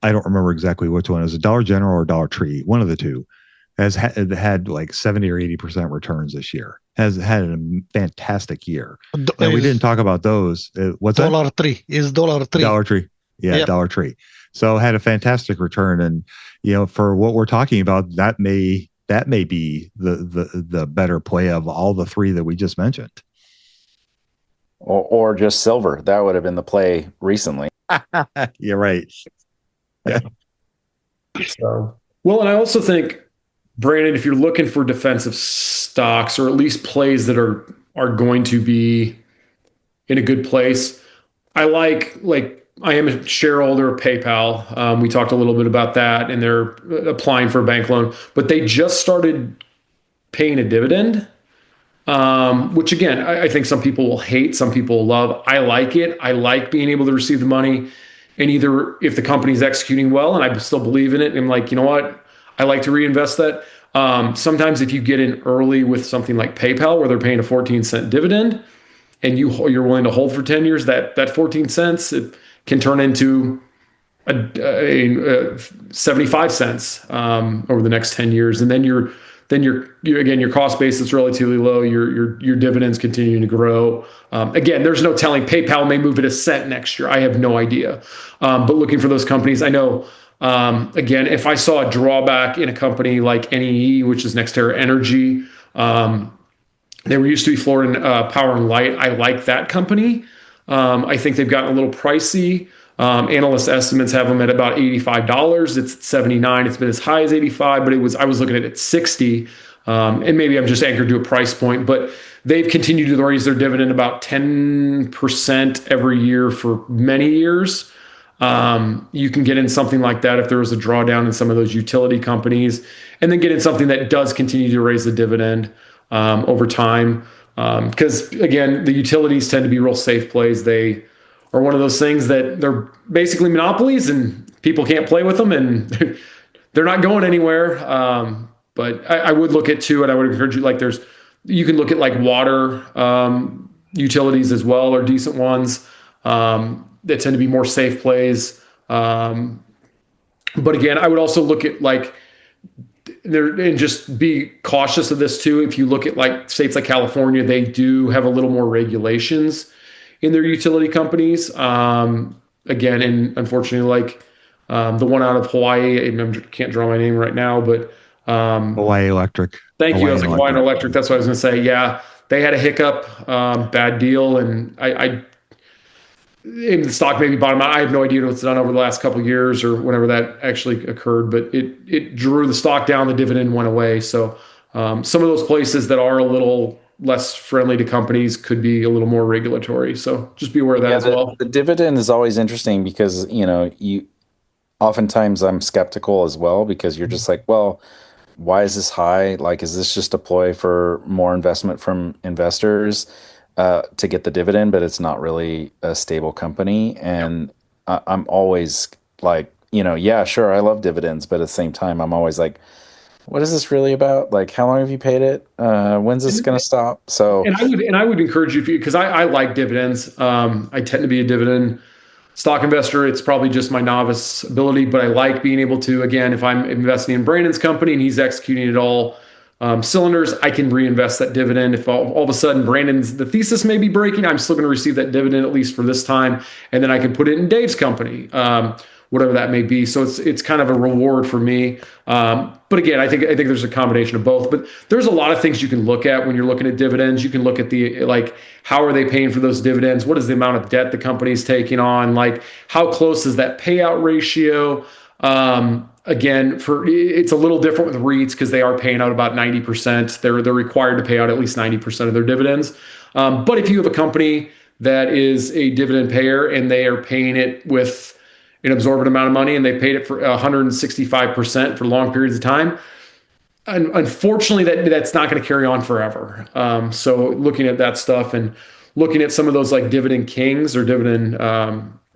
I don't remember exactly which one. It was a Dollar General or Dollar Tree. One of the two has had like 70 or 80% returns this year. Has had a fantastic year. And we didn't talk about those. What's that? Dollar Tree is Dollar Tree. Dollar Tree. Yeah, yep. Dollar Tree. So had a fantastic return. And, for what we're talking about, that may be the better play of all the three that we just mentioned. Or just silver. That would have been the play recently. You're right. Yeah. So, well, and I also think, Brandon, if you're looking for defensive stocks or at least plays that are going to be in a good place, I am a shareholder of PayPal. We talked a little bit about that, and they're applying for a bank loan, but they just started paying a dividend, which again, I think some people will hate, some people will love. I like it. I like being able to receive the money. And either if the company's executing well and I still believe in it, I'm like, you know what? I like to reinvest that. Sometimes if you get in early with something like PayPal where they're paying a 14-cent dividend and you're willing to hold for 10 years, that 14 cents it can turn into a 75 cents over the next 10 years. And then you're again, your cost base is relatively low. Your dividends continuing to grow. Again, there's no telling. PayPal may move it a cent next year. I have no idea. But looking for those companies, I know. Again, if I saw a drawback in a company like NEE, which is NextEra Energy, they were used to be Florida Power and Light. I like that company. I think they've gotten a little pricey. Analyst estimates have them at about $85. It's at $79. It's been as high as $85, but I was looking at it at $60. And maybe I'm just anchored to a price point, but they've continued to raise their dividend about 10% every year for many years. You can get in something like that if there was a drawdown in some of those utility companies, and then get in something that does continue to raise the dividend over time. Because again, the utilities tend to be real safe plays. They are one of those things that they're basically monopolies and people can't play with them, and they're not going anywhere. But I would look at too, and I would encourage you, you can look at like water utilities as well, or decent ones that tend to be more safe plays. But again, I would also look at and just be cautious of this too. If you look at like states like California, they do have a little more regulations in their utility companies. Again, and unfortunately, the one out of Hawaii, I can't draw my name right now, but Hawaii Electric. Thank you. I was like, Hawaiian Electric. That's what I was going to say. Yeah, they had a hiccup, bad deal, and the stock maybe bottomed out. I have no idea what's done over the last couple of years or whenever that actually occurred, but it drew the stock down. The dividend went away. So some of those places that are a little less friendly to companies could be a little more regulatory. So just be aware of that as well. The dividend is always interesting because, oftentimes I'm skeptical as well, because you're just like, well, why is this high? Like, is this just a ploy for more investment from investors to get the dividend, but it's not really a stable company? And I'm always like, yeah, sure, I love dividends, but at the same time, I'm always like, what is this really about? Like, how long have you paid it? When's this going to stop? So, And I would encourage you, because I like dividends. I tend to be a dividend stock investor. It's probably just my novice ability, but I like being able to, again, if I'm investing in Brandon's company and he's executing it all cylinders, I can reinvest that dividend. If all of a sudden the thesis may be breaking, I'm still going to receive that dividend at least for this time, and then I can put it in Dave's company, whatever that may be. So it's kind of a reward for me. But again, I think there's a combination of both. But there's a lot of things you can look at when you're looking at dividends. You can look at how are they paying for those dividends? What is the amount of debt the company's taking on? Like, how close is that payout ratio? Again, it's a little different with REITs because they are paying out about 90%. They're required to pay out at least 90% of their dividends. But if you have a company that is a dividend payer and they are paying it with an absorbent amount of money and they paid it for 165% for long periods of time, unfortunately, that's not going to carry on forever. So looking at that stuff and looking at some of those like dividend kings or dividend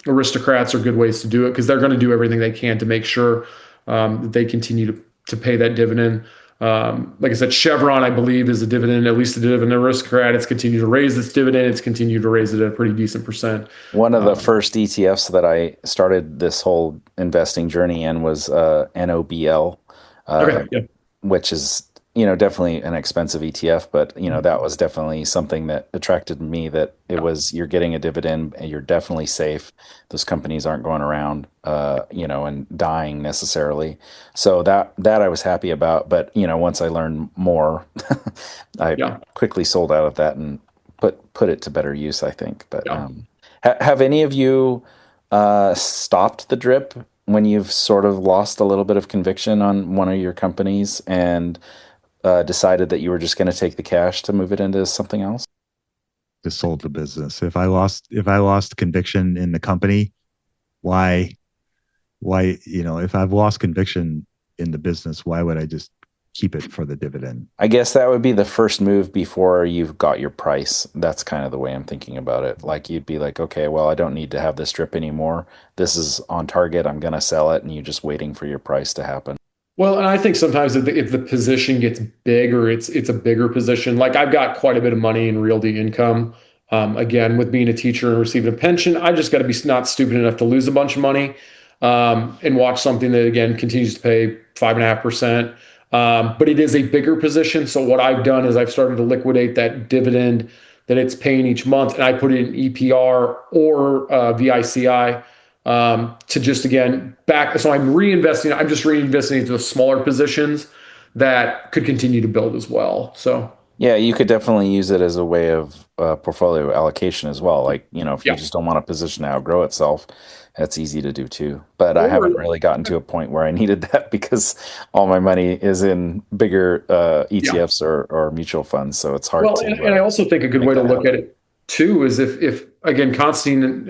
aristocrats are good ways to do it, because they're going to do everything they can to make sure that they continue to pay that dividend. Like I said, Chevron, I believe, is a dividend, at least a dividend aristocrat. It's continued to raise its dividend. It's continued to raise it at a pretty decent percent. one of the first ETFs that I started this whole investing journey in was NOBL. Okay, yeah. Which is definitely an expensive ETF, but that was definitely something that attracted me, that it was, you're getting a dividend and you're definitely safe. Those companies aren't going around and dying necessarily. So that I was happy about. But once I learned more, I quickly sold out of that and put it to better use, I think. But have any of you stopped the drip when you've sort of lost a little bit of conviction on one of your companies and decided that you were just going to take the cash to move it into something else? Just sold the business. If I lost conviction in the company, why, if I've lost conviction in the business, why would I just keep it for the dividend? I guess that would be the first move before you've got your price. That's kind of the way I'm thinking about it. Like, you'd be like, okay, well, I don't need to have this drip anymore. This is on target. I'm going to sell it. And you're just waiting for your price to happen. Well, and I think sometimes if the position gets big, or it's a bigger position, like I've got quite a bit of money in realty income. Again, with being a teacher and receiving a pension, I just got to be not stupid enough to lose a bunch of money and watch something that, again, continues to pay 5.5%. But it is a bigger position. So what I've done is I've started to liquidate that dividend that it's paying each month, and I put it in EPR or VICI. To just, again, back. So I'm just reinvesting into the smaller positions that could continue to build as well. So yeah, you could definitely use it as a way of portfolio allocation as well. Like, if you just don't want a position to outgrow itself, that's easy to do too. But I haven't really gotten to a point where I needed that, because all my money is in bigger ETFs or mutual funds. So it's hard to. And I also think a good way to look at it too is if again, Constantine,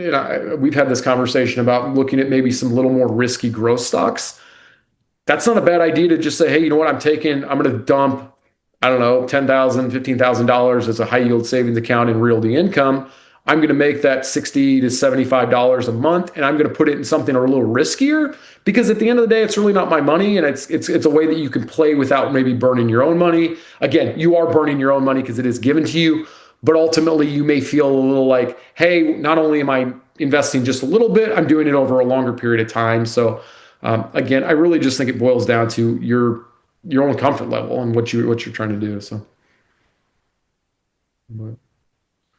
we've had this conversation about looking at maybe some little more risky growth stocks. That's not a bad idea to just say, hey, you know what, I'm going to dump, I don't know, $10,000, $15,000 as a high yield savings account in realty income. I'm going to make that $60 to $75 a month, and I'm going to put it in something a little riskier, because at the end of the day, it's really not my money, and it's a way that you can play without maybe burning your own money. Again, you are burning your own money because it is given to you, but ultimately you may feel a little like, hey, not only am I investing just a little bit, I'm doing it over a longer period of time. So again, I really just think it boils down to your own comfort level and what you're trying to do. So.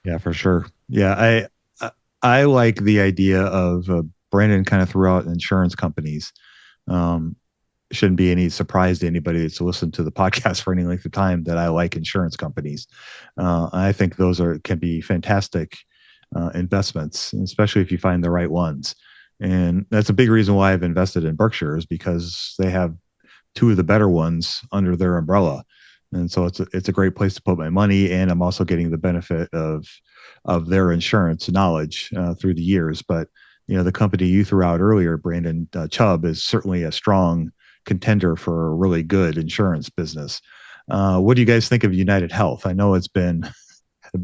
Yeah, for sure. Yeah, I like the idea of Brandon kind of threw out insurance companies. Shouldn't be any surprise to anybody that's listened to the podcast for any length of time that I like insurance companies. I think those can be fantastic investments, especially if you find the right ones. And that's a big reason why I've invested in Berkshire, is because they have two of the better ones under their umbrella. And so it's a great place to put my money, and I'm also getting the benefit of their insurance knowledge through the years. But the company you threw out earlier, Brandon, Chubb, is certainly a strong contender for a really good insurance business. What do you guys think of United Health? I know it's been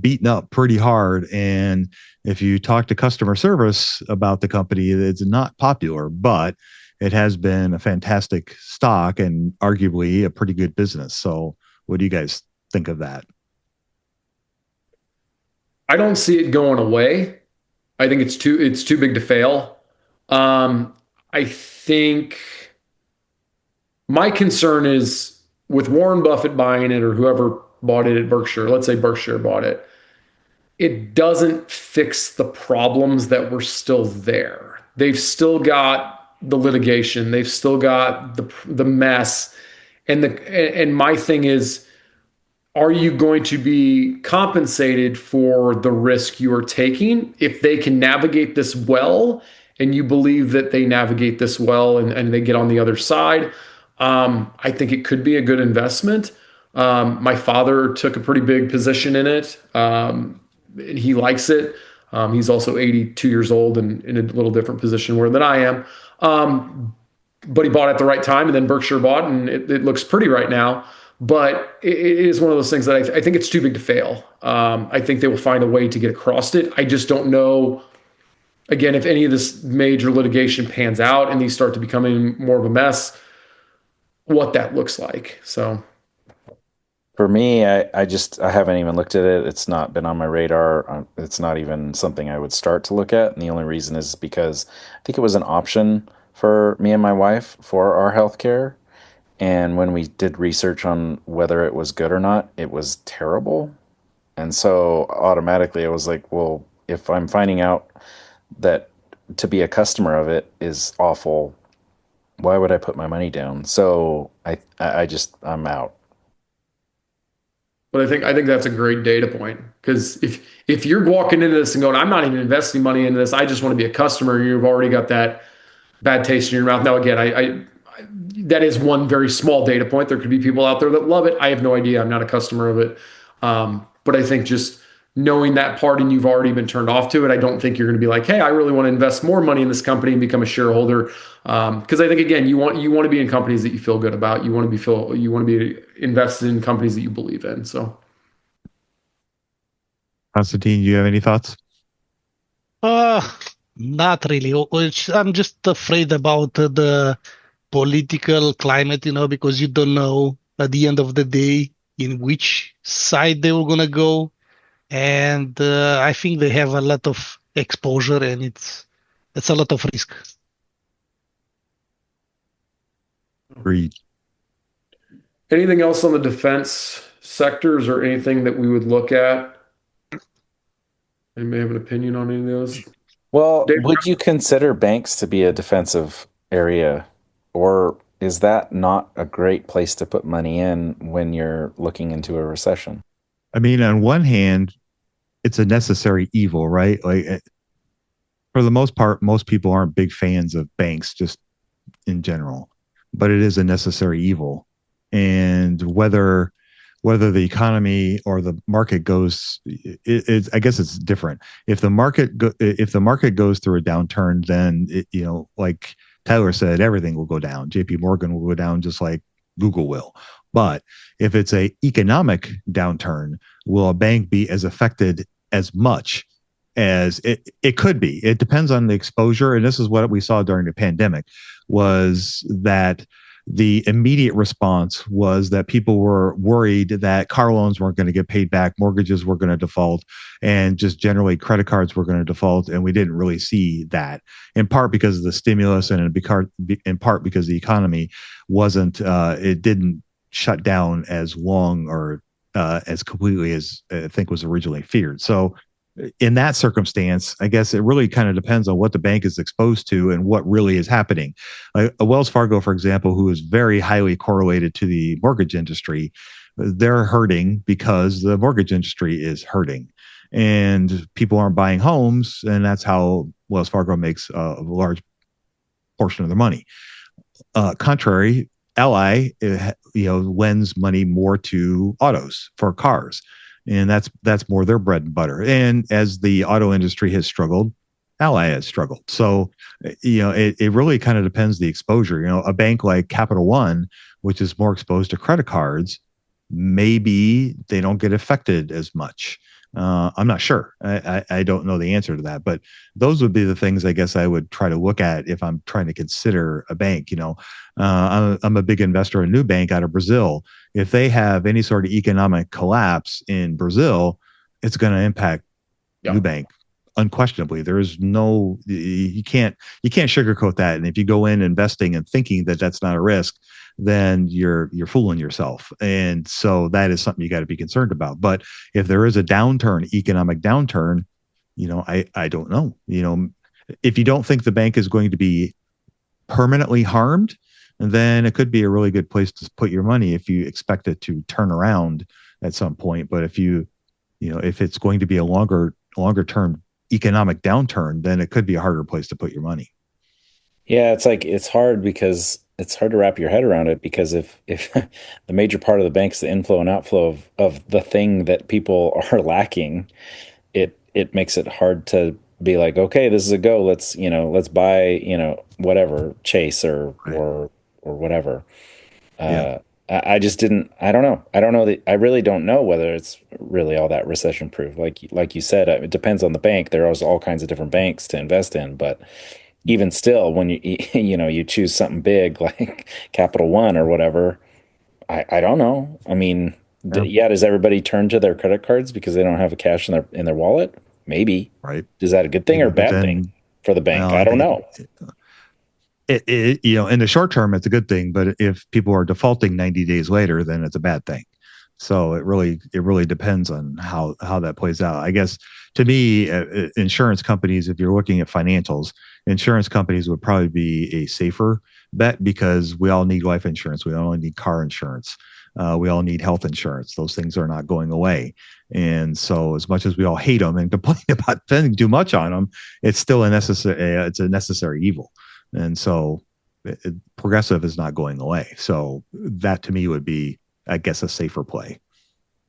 beaten up pretty hard, and if you talk to customer service about the company, it's not popular, but it has been a fantastic stock and arguably a pretty good business. So what do you guys think of that? I don't see it going away. I think it's too big to fail. I think my concern is with Warren Buffett buying it or whoever bought it at Berkshire. Let's say Berkshire bought it. It doesn't fix the problems that were still there. They've still got the litigation. They've still got the mess. And my thing is, are you going to be compensated for the risk you are taking if they can navigate this well and you believe that they navigate this well and they get on the other side? I think it could be a good investment. My father took a pretty big position in it. He likes it. He's also 82 years old and in a little different position than I am. But he bought at the right time, and then Berkshire bought, and it looks pretty right now. But it is one of those things that I think it's too big to fail. I think they will find a way to get across it. I just don't know, again, if any of this major litigation pans out and these start to becoming more of a mess, what that looks like. So for me, I haven't even looked at it. It's not been on my radar. It's not even something I would start to look at. And the only reason is because I think it was an option for me and my wife for our healthcare. And when we did research on whether it was good or not, it was terrible. And so automatically I was like, well, if I'm finding out that to be a customer of it is awful, why would I put my money down? So I'm out. But I think that's a great data point, because if you're walking into this and going, I'm not even investing money into this, I just want to be a customer, you've already got that bad taste in your mouth. Now, again, I that is one very small data point. There could be people out there that love it. I have no idea. I'm not a customer of it. But I think just knowing that part and you've already been turned off to it, I don't think you're going to be like, hey, I really want to invest more money in this company and become a shareholder. Because I think, again, you want to be in companies that you feel good about. You want to be invested in companies that you believe in. So, Constantine, do you have any thoughts? Not really. I'm just afraid about the political climate, because you don't know at the end of the day in which side they were gonna go. And I think they have a lot of exposure, and it's a lot of risk. Agreed. Anything else on the defense sectors or anything that we would look at? Anybody have an opinion on any of those? Well, would you consider banks to be a defensive area, or is that not a great place to put money in when you're looking into a recession? I mean, on one hand, it's a necessary evil, right? Like, for the most part, most people aren't big fans of banks just in general, but it is a necessary evil. And whether the economy or the market goes, I guess it's different. If the market goes through a downturn, then like Tyler said, everything will go down. JP Morgan will go down just like Google will. But if it's a economic downturn, will a bank be as affected as much as it could be? It depends on the exposure. And this is what we saw during the pandemic, was that the immediate response was that people were worried that car loans weren't going to get paid back, mortgages were going to default, and just generally credit cards were going to default. And we didn't really see that, in part because of the stimulus and in part because the economy it didn't shut down as long or as completely as I think was originally feared. So in that circumstance, I guess it really kind of depends on what the bank is exposed to and what really is happening. Like a Wells Fargo, for example, who is very highly correlated to the mortgage industry, they're hurting because the mortgage industry is hurting and people aren't buying homes. And that's how Wells Fargo makes a large portion of their money. Contrary, Ally, lends money more to autos for cars. And that's more their bread and butter. And as the auto industry has struggled, Ally has struggled. So, it really kind of depends the exposure. A bank like Capital One, which is more exposed to credit cards, maybe they don't get affected as much. I'm not sure. I don't know the answer to that, but those would be the things I guess I would try to look at if I'm trying to consider a bank. I'm a big investor in Nubank out of Brazil. If they have any sort of economic collapse in Brazil, it's going to impact Nubank unquestionably. There is no, you can't sugarcoat that. And if you go in investing and thinking that that's not a risk, then you're fooling yourself. And so that is something you got to be concerned about. But if there is a downturn, economic downturn, I don't know. If you don't think the bank is going to be permanently harmed, then it could be a really good place to put your money if you expect it to turn around at some point. But if if it's going to be a longer term economic downturn, then it could be a harder place to put your money. Yeah, it's hard because it's hard to wrap your head around it, because if the major part of the bank is the inflow and outflow of the thing that people are lacking, it makes it hard to be like, okay, this is a go. Let's buy, whatever, Chase or whatever. I just didn't. I don't know. I really don't know whether it's really all that recession proof. Like you said, it depends on the bank. There are all kinds of different banks to invest in, but even still, when you choose something big like Capital One or whatever, I don't know. I mean, does everybody turn to their credit cards because they don't have a cash in their wallet? Maybe. Right. Is that a good thing or a bad thing for the bank? Well, I don't know. In the short term, it's a good thing, but if people are defaulting 90 days later, then it's a bad thing. So it really depends on how that plays out. I guess to me, insurance companies, if you're looking at financials, insurance companies would probably be a safer bet, because we all need life insurance. We all need car insurance. We all need health insurance. Those things are not going away. And so as much as we all hate them and complain about spending too much on them, it's still a necessary evil. And so Progressive is not going away. So that to me would be, I guess, a safer play.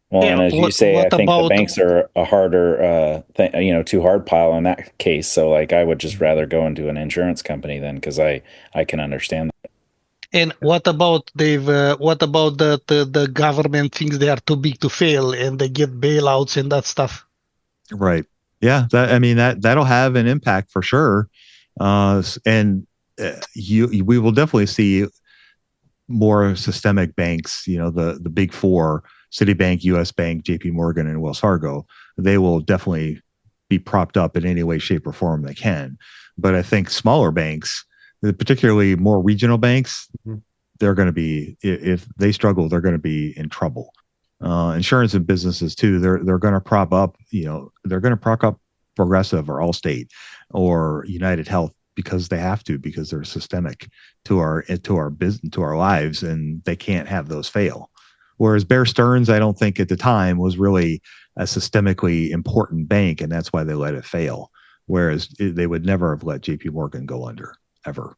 Well, and as you say, I think the banks are a harder, too hard pile in that case. So I would just rather go into an insurance company then, because I can understand that. And what about the government thinks they are too big to fail and they get bailouts and that stuff? Right. Yeah. That'll have an impact for sure. We will definitely see more systemic banks, the big four, Citibank, US Bank, JP Morgan, and Wells Fargo. They will definitely be propped up in any way, shape, or form they can. But I think smaller banks, particularly more regional banks, they're going to be, if they struggle, they're going to be in trouble. Insurance and businesses too, they're going to prop up, they're going to prop up Progressive or Allstate or United Health, because they have to, because they're systemic to our business, to our lives, and they can't have those fail. Whereas Bear Stearns, I don't think at the time was really a systemically important bank, and that's why they let it fail. Whereas they would never have let JP Morgan go under, ever.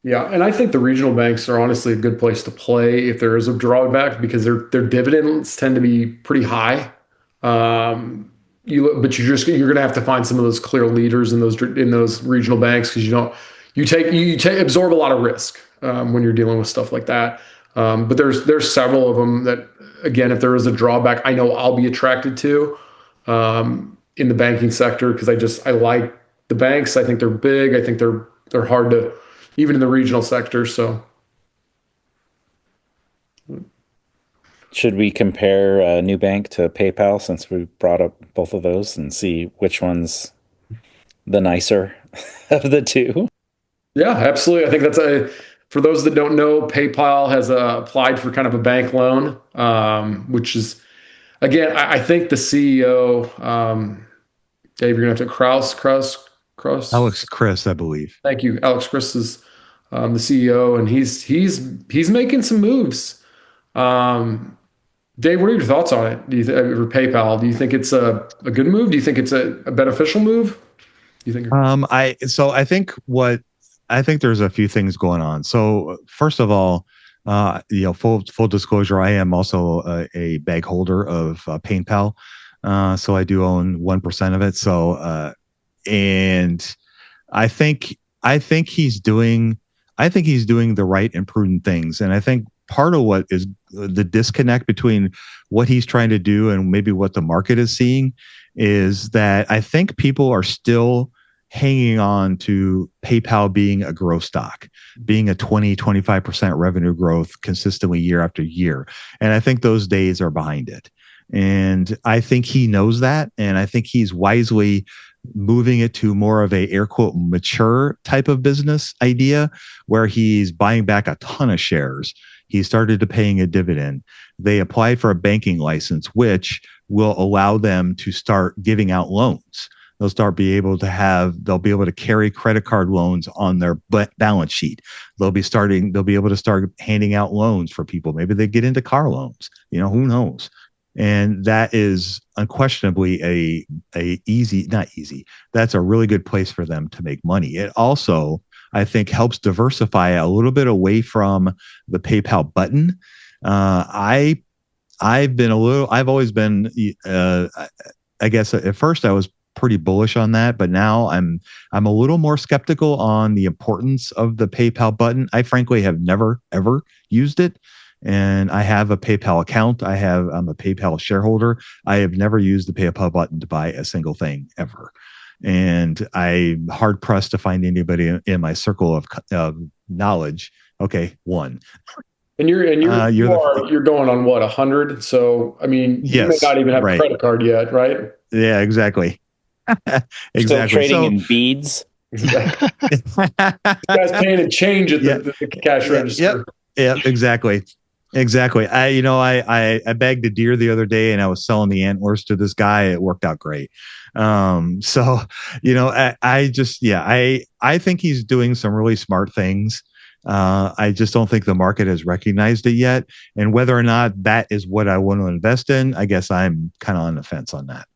Yeah, and I think the regional banks are honestly a good place to play if there is a drawback, because their dividends tend to be pretty high. You're going to have to find some of those clear leaders in those regional banks, because you absorb a lot of risk when you're dealing with stuff like that. But there's several of them that, again, if there is a drawback, I know I'll be attracted to in the banking sector, because I like the banks. I think they're big. I think they're hard to, even in the regional sector. So. Should we compare Nubank to PayPal, since we brought up both of those, and see which one's the nicer of the two? Yeah, absolutely. I think that's for those that don't know, PayPal has applied for kind of a bank loan, which is, again, I think the CEO, Dave, you're going to have to Kraus. Alex Chris, I believe. Thank you. Alex Chris is the CEO, and he's making some moves. Dave, what are your thoughts on it? For PayPal, do you think it's a good move? Do you think it's a beneficial move? Do you think? I think there's a few things going on. So first of all, full disclosure, I am also a bag holder of PayPal. So I do own 1% of it. So and I think he's doing the right and prudent things. And I think part of what is the disconnect between what he's trying to do and maybe what the market is seeing is that I think people are still hanging on to PayPal being a growth stock, being a 20-25% revenue growth consistently year after year. And I think those days are behind it. And I think he knows that. And I think he's wisely moving it to more of a air quote mature type of business idea where he's buying back a ton of shares. He started to paying a dividend. They applied for a banking license, which will allow them to start giving out loans. They'll be able to carry credit card loans on their balance sheet. They'll be able to start handing out loans for people. Maybe they get into car loans, who knows? And that is unquestionably that's a really good place for them to make money. It also, I think, helps diversify a little bit away from the PayPal button. I've always been, I guess at first I was pretty bullish on that, but now I'm a little more skeptical on the importance of the PayPal button. I frankly have never ever used it, and I have a PayPal account. I'm a PayPal shareholder. I have never used the PayPal button to buy a single thing ever, and I'm hard pressed to find anybody in my circle of knowledge. Okay, one. And you're going on what, 100? So I mean, you may not even have a credit card yet, right? Yeah, exactly. Exactly. Still trading in beads. Exactly. You guys paying in change at the cash register. Yeah, exactly. I bagged a deer the other day and I was selling the antlers to this guy. It worked out great. So I think he's doing some really smart things. I just don't think the market has recognized it yet. And whether or not that is what I want to invest in, I guess I'm kind of on the fence on that.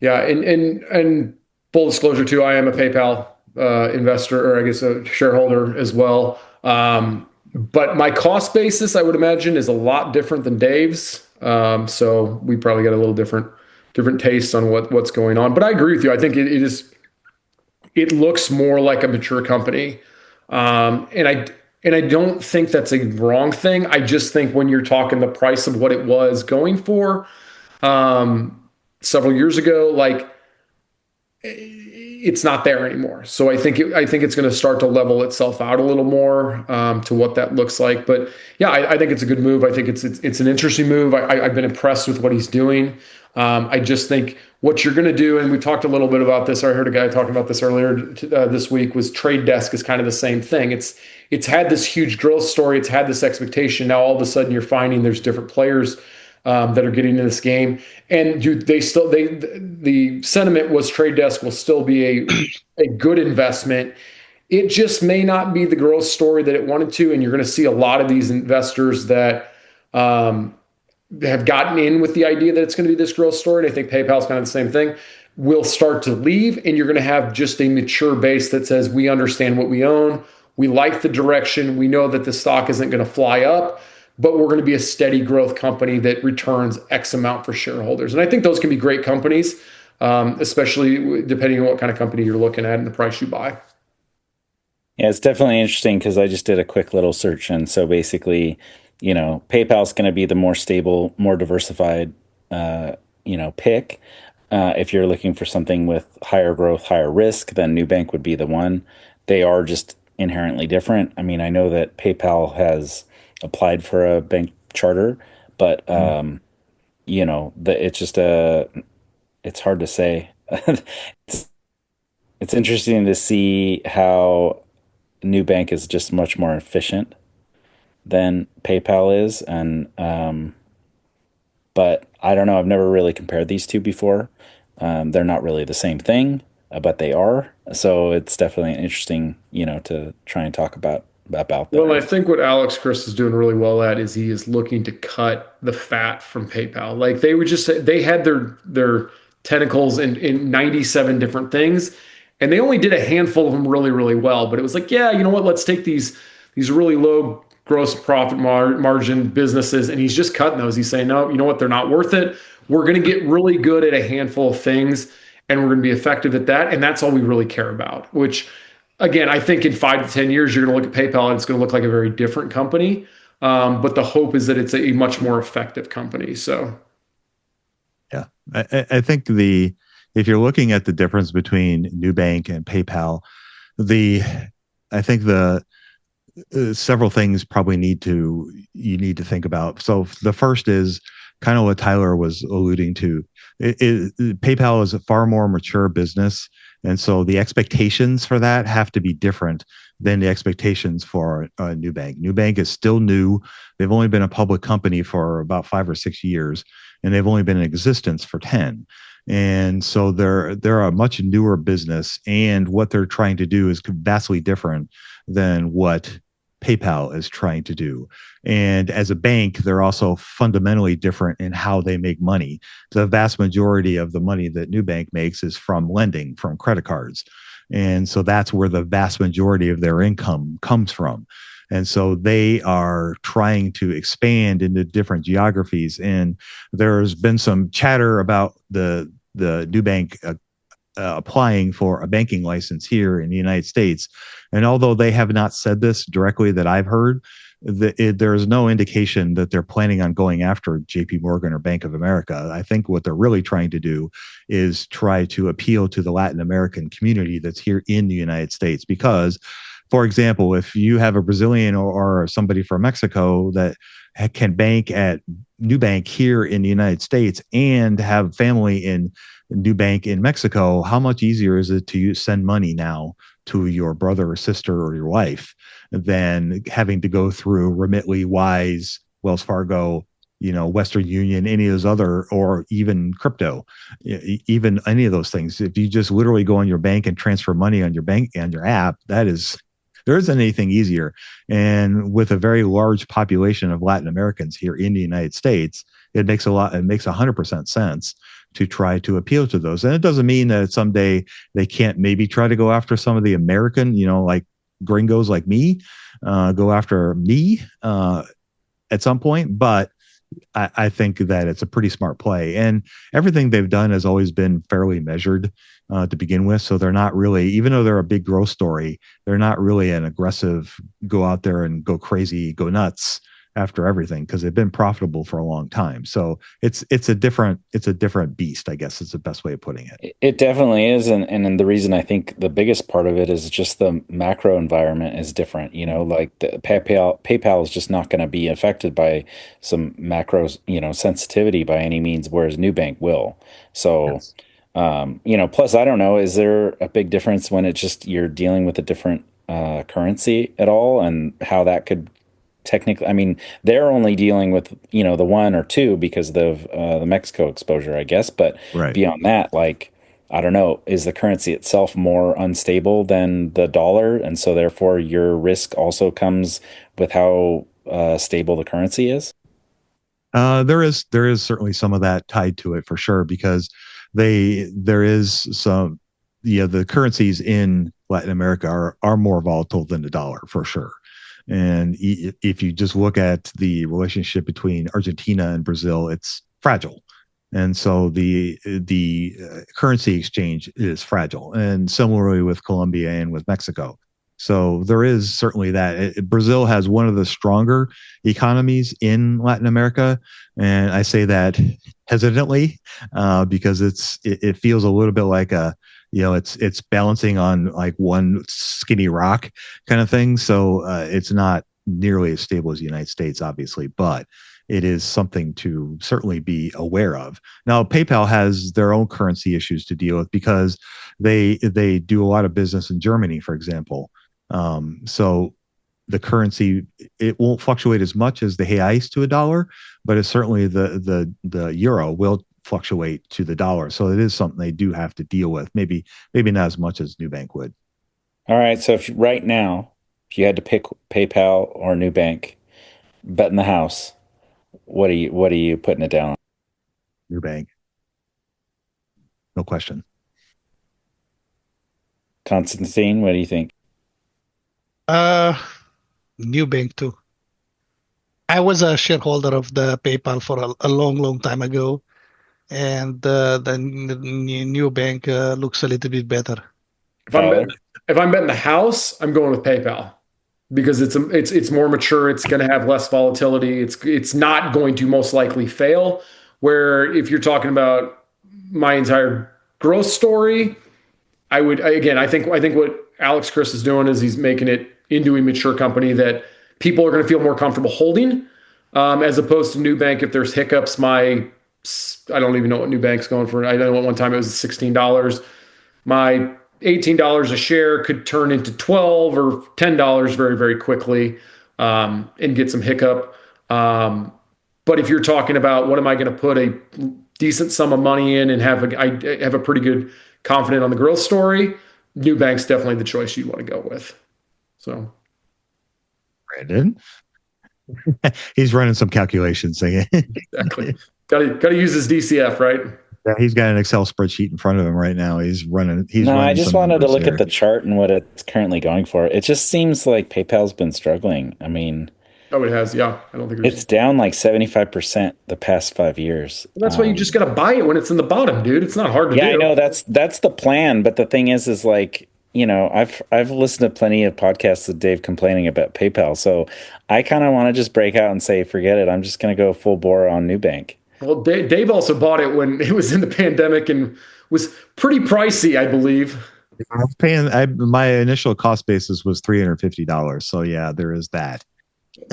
Yeah, and full disclosure too, I am a PayPal investor, or I guess a shareholder as well. But my cost basis, I would imagine, is a lot different than Dave's. So we probably got a little different tastes on what's going on. But I agree with you. I think it looks more like a mature company, and I don't think that's a wrong thing. I just think when you're talking the price of what it was going for several years ago, like, it's not there anymore. So I think it's going to start to level itself out a little more to what that looks like. But yeah, I think it's a good move. I think it's an interesting move. I've been impressed with what he's doing. I just think what you're going to do, and we talked a little bit about this. I heard a guy talking about this earlier this week. Was Trade Desk is kind of the same thing. It's had this huge growth story. It's had this expectation. Now all of a sudden you're finding there's different players that are getting in this game, and the sentiment was Trade Desk will still be a good investment. It just may not be the growth story that it wanted to, and you're going to see a lot of these investors that have gotten in with the idea that it's going to be this growth story, and I think PayPal's kind of the same thing, will start to leave, and you're going to have just a mature base that says, we understand what we own, we like the direction, we know that the stock isn't going to fly up, but we're going to be a steady growth company that returns X amount for shareholders. And I think those can be great companies, especially depending on what kind of company you're looking at and the price you buy. Yeah, it's definitely interesting because I just did a quick little search. And so basically, PayPal's going to be the more stable, more diversified, pick. If you're looking for something with higher growth, higher risk, then Nubank would be the one. They are just inherently different. I mean, I know that PayPal has applied for a bank charter, but it's just it's hard to say. It's interesting to see how Nubank is just much more efficient than PayPal is, and but I don't know. I've never really compared these two before. They're not really the same thing, but they are. So it's definitely interesting, to try and talk about that. Well, I think what Alex Chris is doing really well at is he is looking to cut the fat from PayPal. Like they had their tentacles in 97 different things, and they only did a handful of them really, really well. But it was like, yeah, you know what? Let's take these really low gross profit margin businesses, and he's just cutting those. He's saying, no, you know what? They're not worth it. We're going to get really good at a handful of things, and we're going to be effective at that. And that's all we really care about, which again, I think in 5 to 10 years, you're going to look at PayPal and it's going to look like a very different company. But the hope is that it's a much more effective company. So, yeah, I think if you're looking at the difference between Nubank and PayPal, I think the several things probably you need to think about. So the first is kind of what Tyler was alluding to. PayPal is a far more mature business, and so the expectations for that have to be different than the expectations for Nubank. Nubank is still new. They've only been a public company for about 5 or 6 years, and they've only been in existence for 10. And so they're a much newer business, and what they're trying to do is vastly different than what PayPal is trying to do. And as a bank, they're also fundamentally different in how they make money. The vast majority of the money that Nubank makes is from lending, from credit cards. And so that's where the vast majority of their income comes from. And so they are trying to expand into different geographies. And there's been some chatter about the Nubank applying for a banking license here in the United States. And although they have not said this directly that I've heard, there is no indication that they're planning on going after JP Morgan or Bank of America. I think what they're really trying to do is try to appeal to the Latin American community that's here in the United States. Because, for example, if you have a Brazilian or somebody from Mexico that can bank at Nubank here in the United States and have family in Nubank in Mexico, how much easier is it to send money now to your brother or sister or your wife than having to go through Remitly, Wise, Wells Fargo, Western Union, any of those other, or even crypto, even any of those things. If you just literally go on your bank and transfer money on your bank and your app, there isn't anything easier. And with a very large population of Latin Americans here in the United States, it makes 100% sense to try to appeal to those. And it doesn't mean that someday they can't maybe try to go after some of the American, like gringos like me, go after me at some point. But I think that it's a pretty smart play. And everything they've done has always been fairly measured to begin with. So they're not really, even though they're a big growth story, they're not really an aggressive, go out there and go crazy, go nuts after everything, because they've been profitable for a long time. So it's a different beast, I guess is the best way of putting it. It definitely is. And the reason I think the biggest part of it is just the macro environment is different. Like the PayPal is just not going to be affected by some macro, sensitivity by any means, whereas Nubank will. So, yes. Plus, I don't know, is there a big difference when it's just you're dealing with a different currency at all, and how that could technically, I mean, they're only dealing with, the one or two because of the Mexico exposure, I guess. But right. Beyond that, like, I don't know, is the currency itself more unstable than the dollar? And so therefore your risk also comes with how stable the currency is? There is certainly some of that tied to it for sure, because there is some, the currencies in Latin America are more volatile than the dollar for sure. And if you just look at the relationship between Argentina and Brazil, it's fragile. And so the currency exchange is fragile. And similarly with Colombia and with Mexico. So there is certainly that. Brazil has one of the stronger economies in Latin America. And I say that hesitantly because it feels a little bit like it's balancing on like one skinny rock kind of thing. So it's not nearly as stable as the United States, obviously, but it is something to certainly be aware of. Now, PayPal has their own currency issues to deal with because they do a lot of business in Germany, for example. So the currency, it won't fluctuate as much as the reais to a dollar, but it's certainly the euro will fluctuate to the dollar. So it is something they do have to deal with. Maybe not as much as Nubank would. All right. So if you had to pick PayPal or Nubank, bet in the house, what are you putting it down on? Nubank. No question. Constantine, what do you think? Nubank too. I was a shareholder of the PayPal for a long, long time ago. and the Nubank looks a little bit better. If I'm betting the house, I'm going with PayPal because it's more mature. It's going to have less volatility. It's not going to most likely fail. Where if you're talking about my entire growth story, I think what Alex Chris is doing is he's making it into a mature company that people are going to feel more comfortable holding, as opposed to Nubank. If there's hiccups, I don't even know what Nubank's going for. I know at one time it was $16. My $18 a share could turn into $12 or $10 very, very quickly, and get some hiccup. But if you're talking about what am I going to put a decent sum of money in and I have a pretty good confident on the growth story, Nubank's definitely the choice you want to go with. So, Brandon, he's running some calculations again. Exactly. Got to use his DCF, right? Yeah, he's got an Excel spreadsheet in front of him right now. He's running. I just wanted to look at the chart and what it's currently going for. It just seems like PayPal's been struggling. I mean, oh, it has. Yeah, I don't think it's down like 75% the past 5 years. Well, that's why you just got to buy it when it's in the bottom, dude. It's not hard to do. Yeah, I know that's the plan. But the thing is like, you know, I've listened to plenty of podcasts of Dave complaining about PayPal. So I kind of want to just break out and say, forget it. I'm just going to go full bore on Nubank. Well, Dave also bought it when it was in the pandemic and was pretty pricey, I believe. I was paying. My initial cost basis was $350. So yeah, there is that.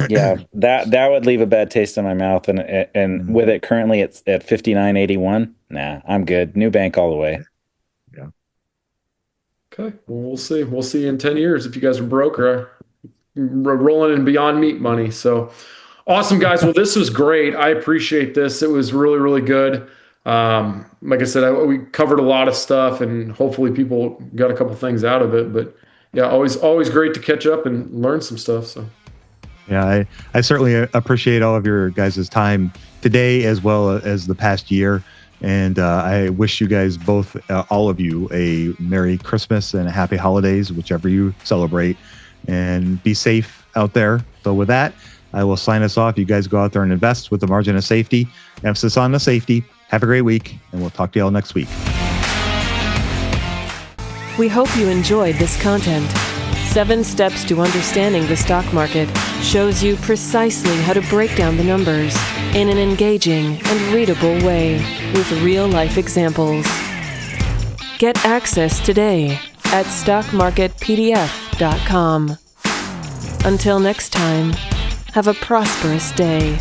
Yeah, that would leave a bad taste in my mouth. And with it currently it's at $59.81. Nah, I'm good. Nubank all the way. Yeah. Okay. Well, we'll see. We'll see in 10 years if you guys are broke or rolling in Beyond Meat money. So awesome, guys. Well, this was great. I appreciate this. It was really, really good. Like I said, we covered a lot of stuff, and hopefully people got a couple things out of it. But yeah, always great to catch up and learn some stuff. So yeah, I certainly appreciate all of your guys' time today as well as the past year. And I wish you guys both, all of you, a Merry Christmas and a Happy Holidays, whichever you celebrate, and be safe out there. So with that, I will sign us off. You guys go out there and invest with the margin of safety. Emphasis on the safety. Have a great week, and we'll talk to you all next week. We hope you enjoyed this content. 7 Steps to Understanding the Stock Market shows you precisely how to break down the numbers in an engaging and readable way with real-life examples. Get access today at stockmarketpdf.com. Until next time, have a prosperous day.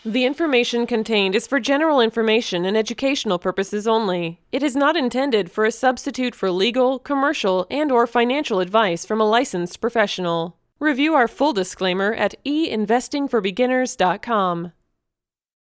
The information contained is for general information and educational purposes only. It is not intended for a substitute for legal, commercial, and/or financial advice from a licensed professional. Review our full disclaimer at einvestingforbeginners.com.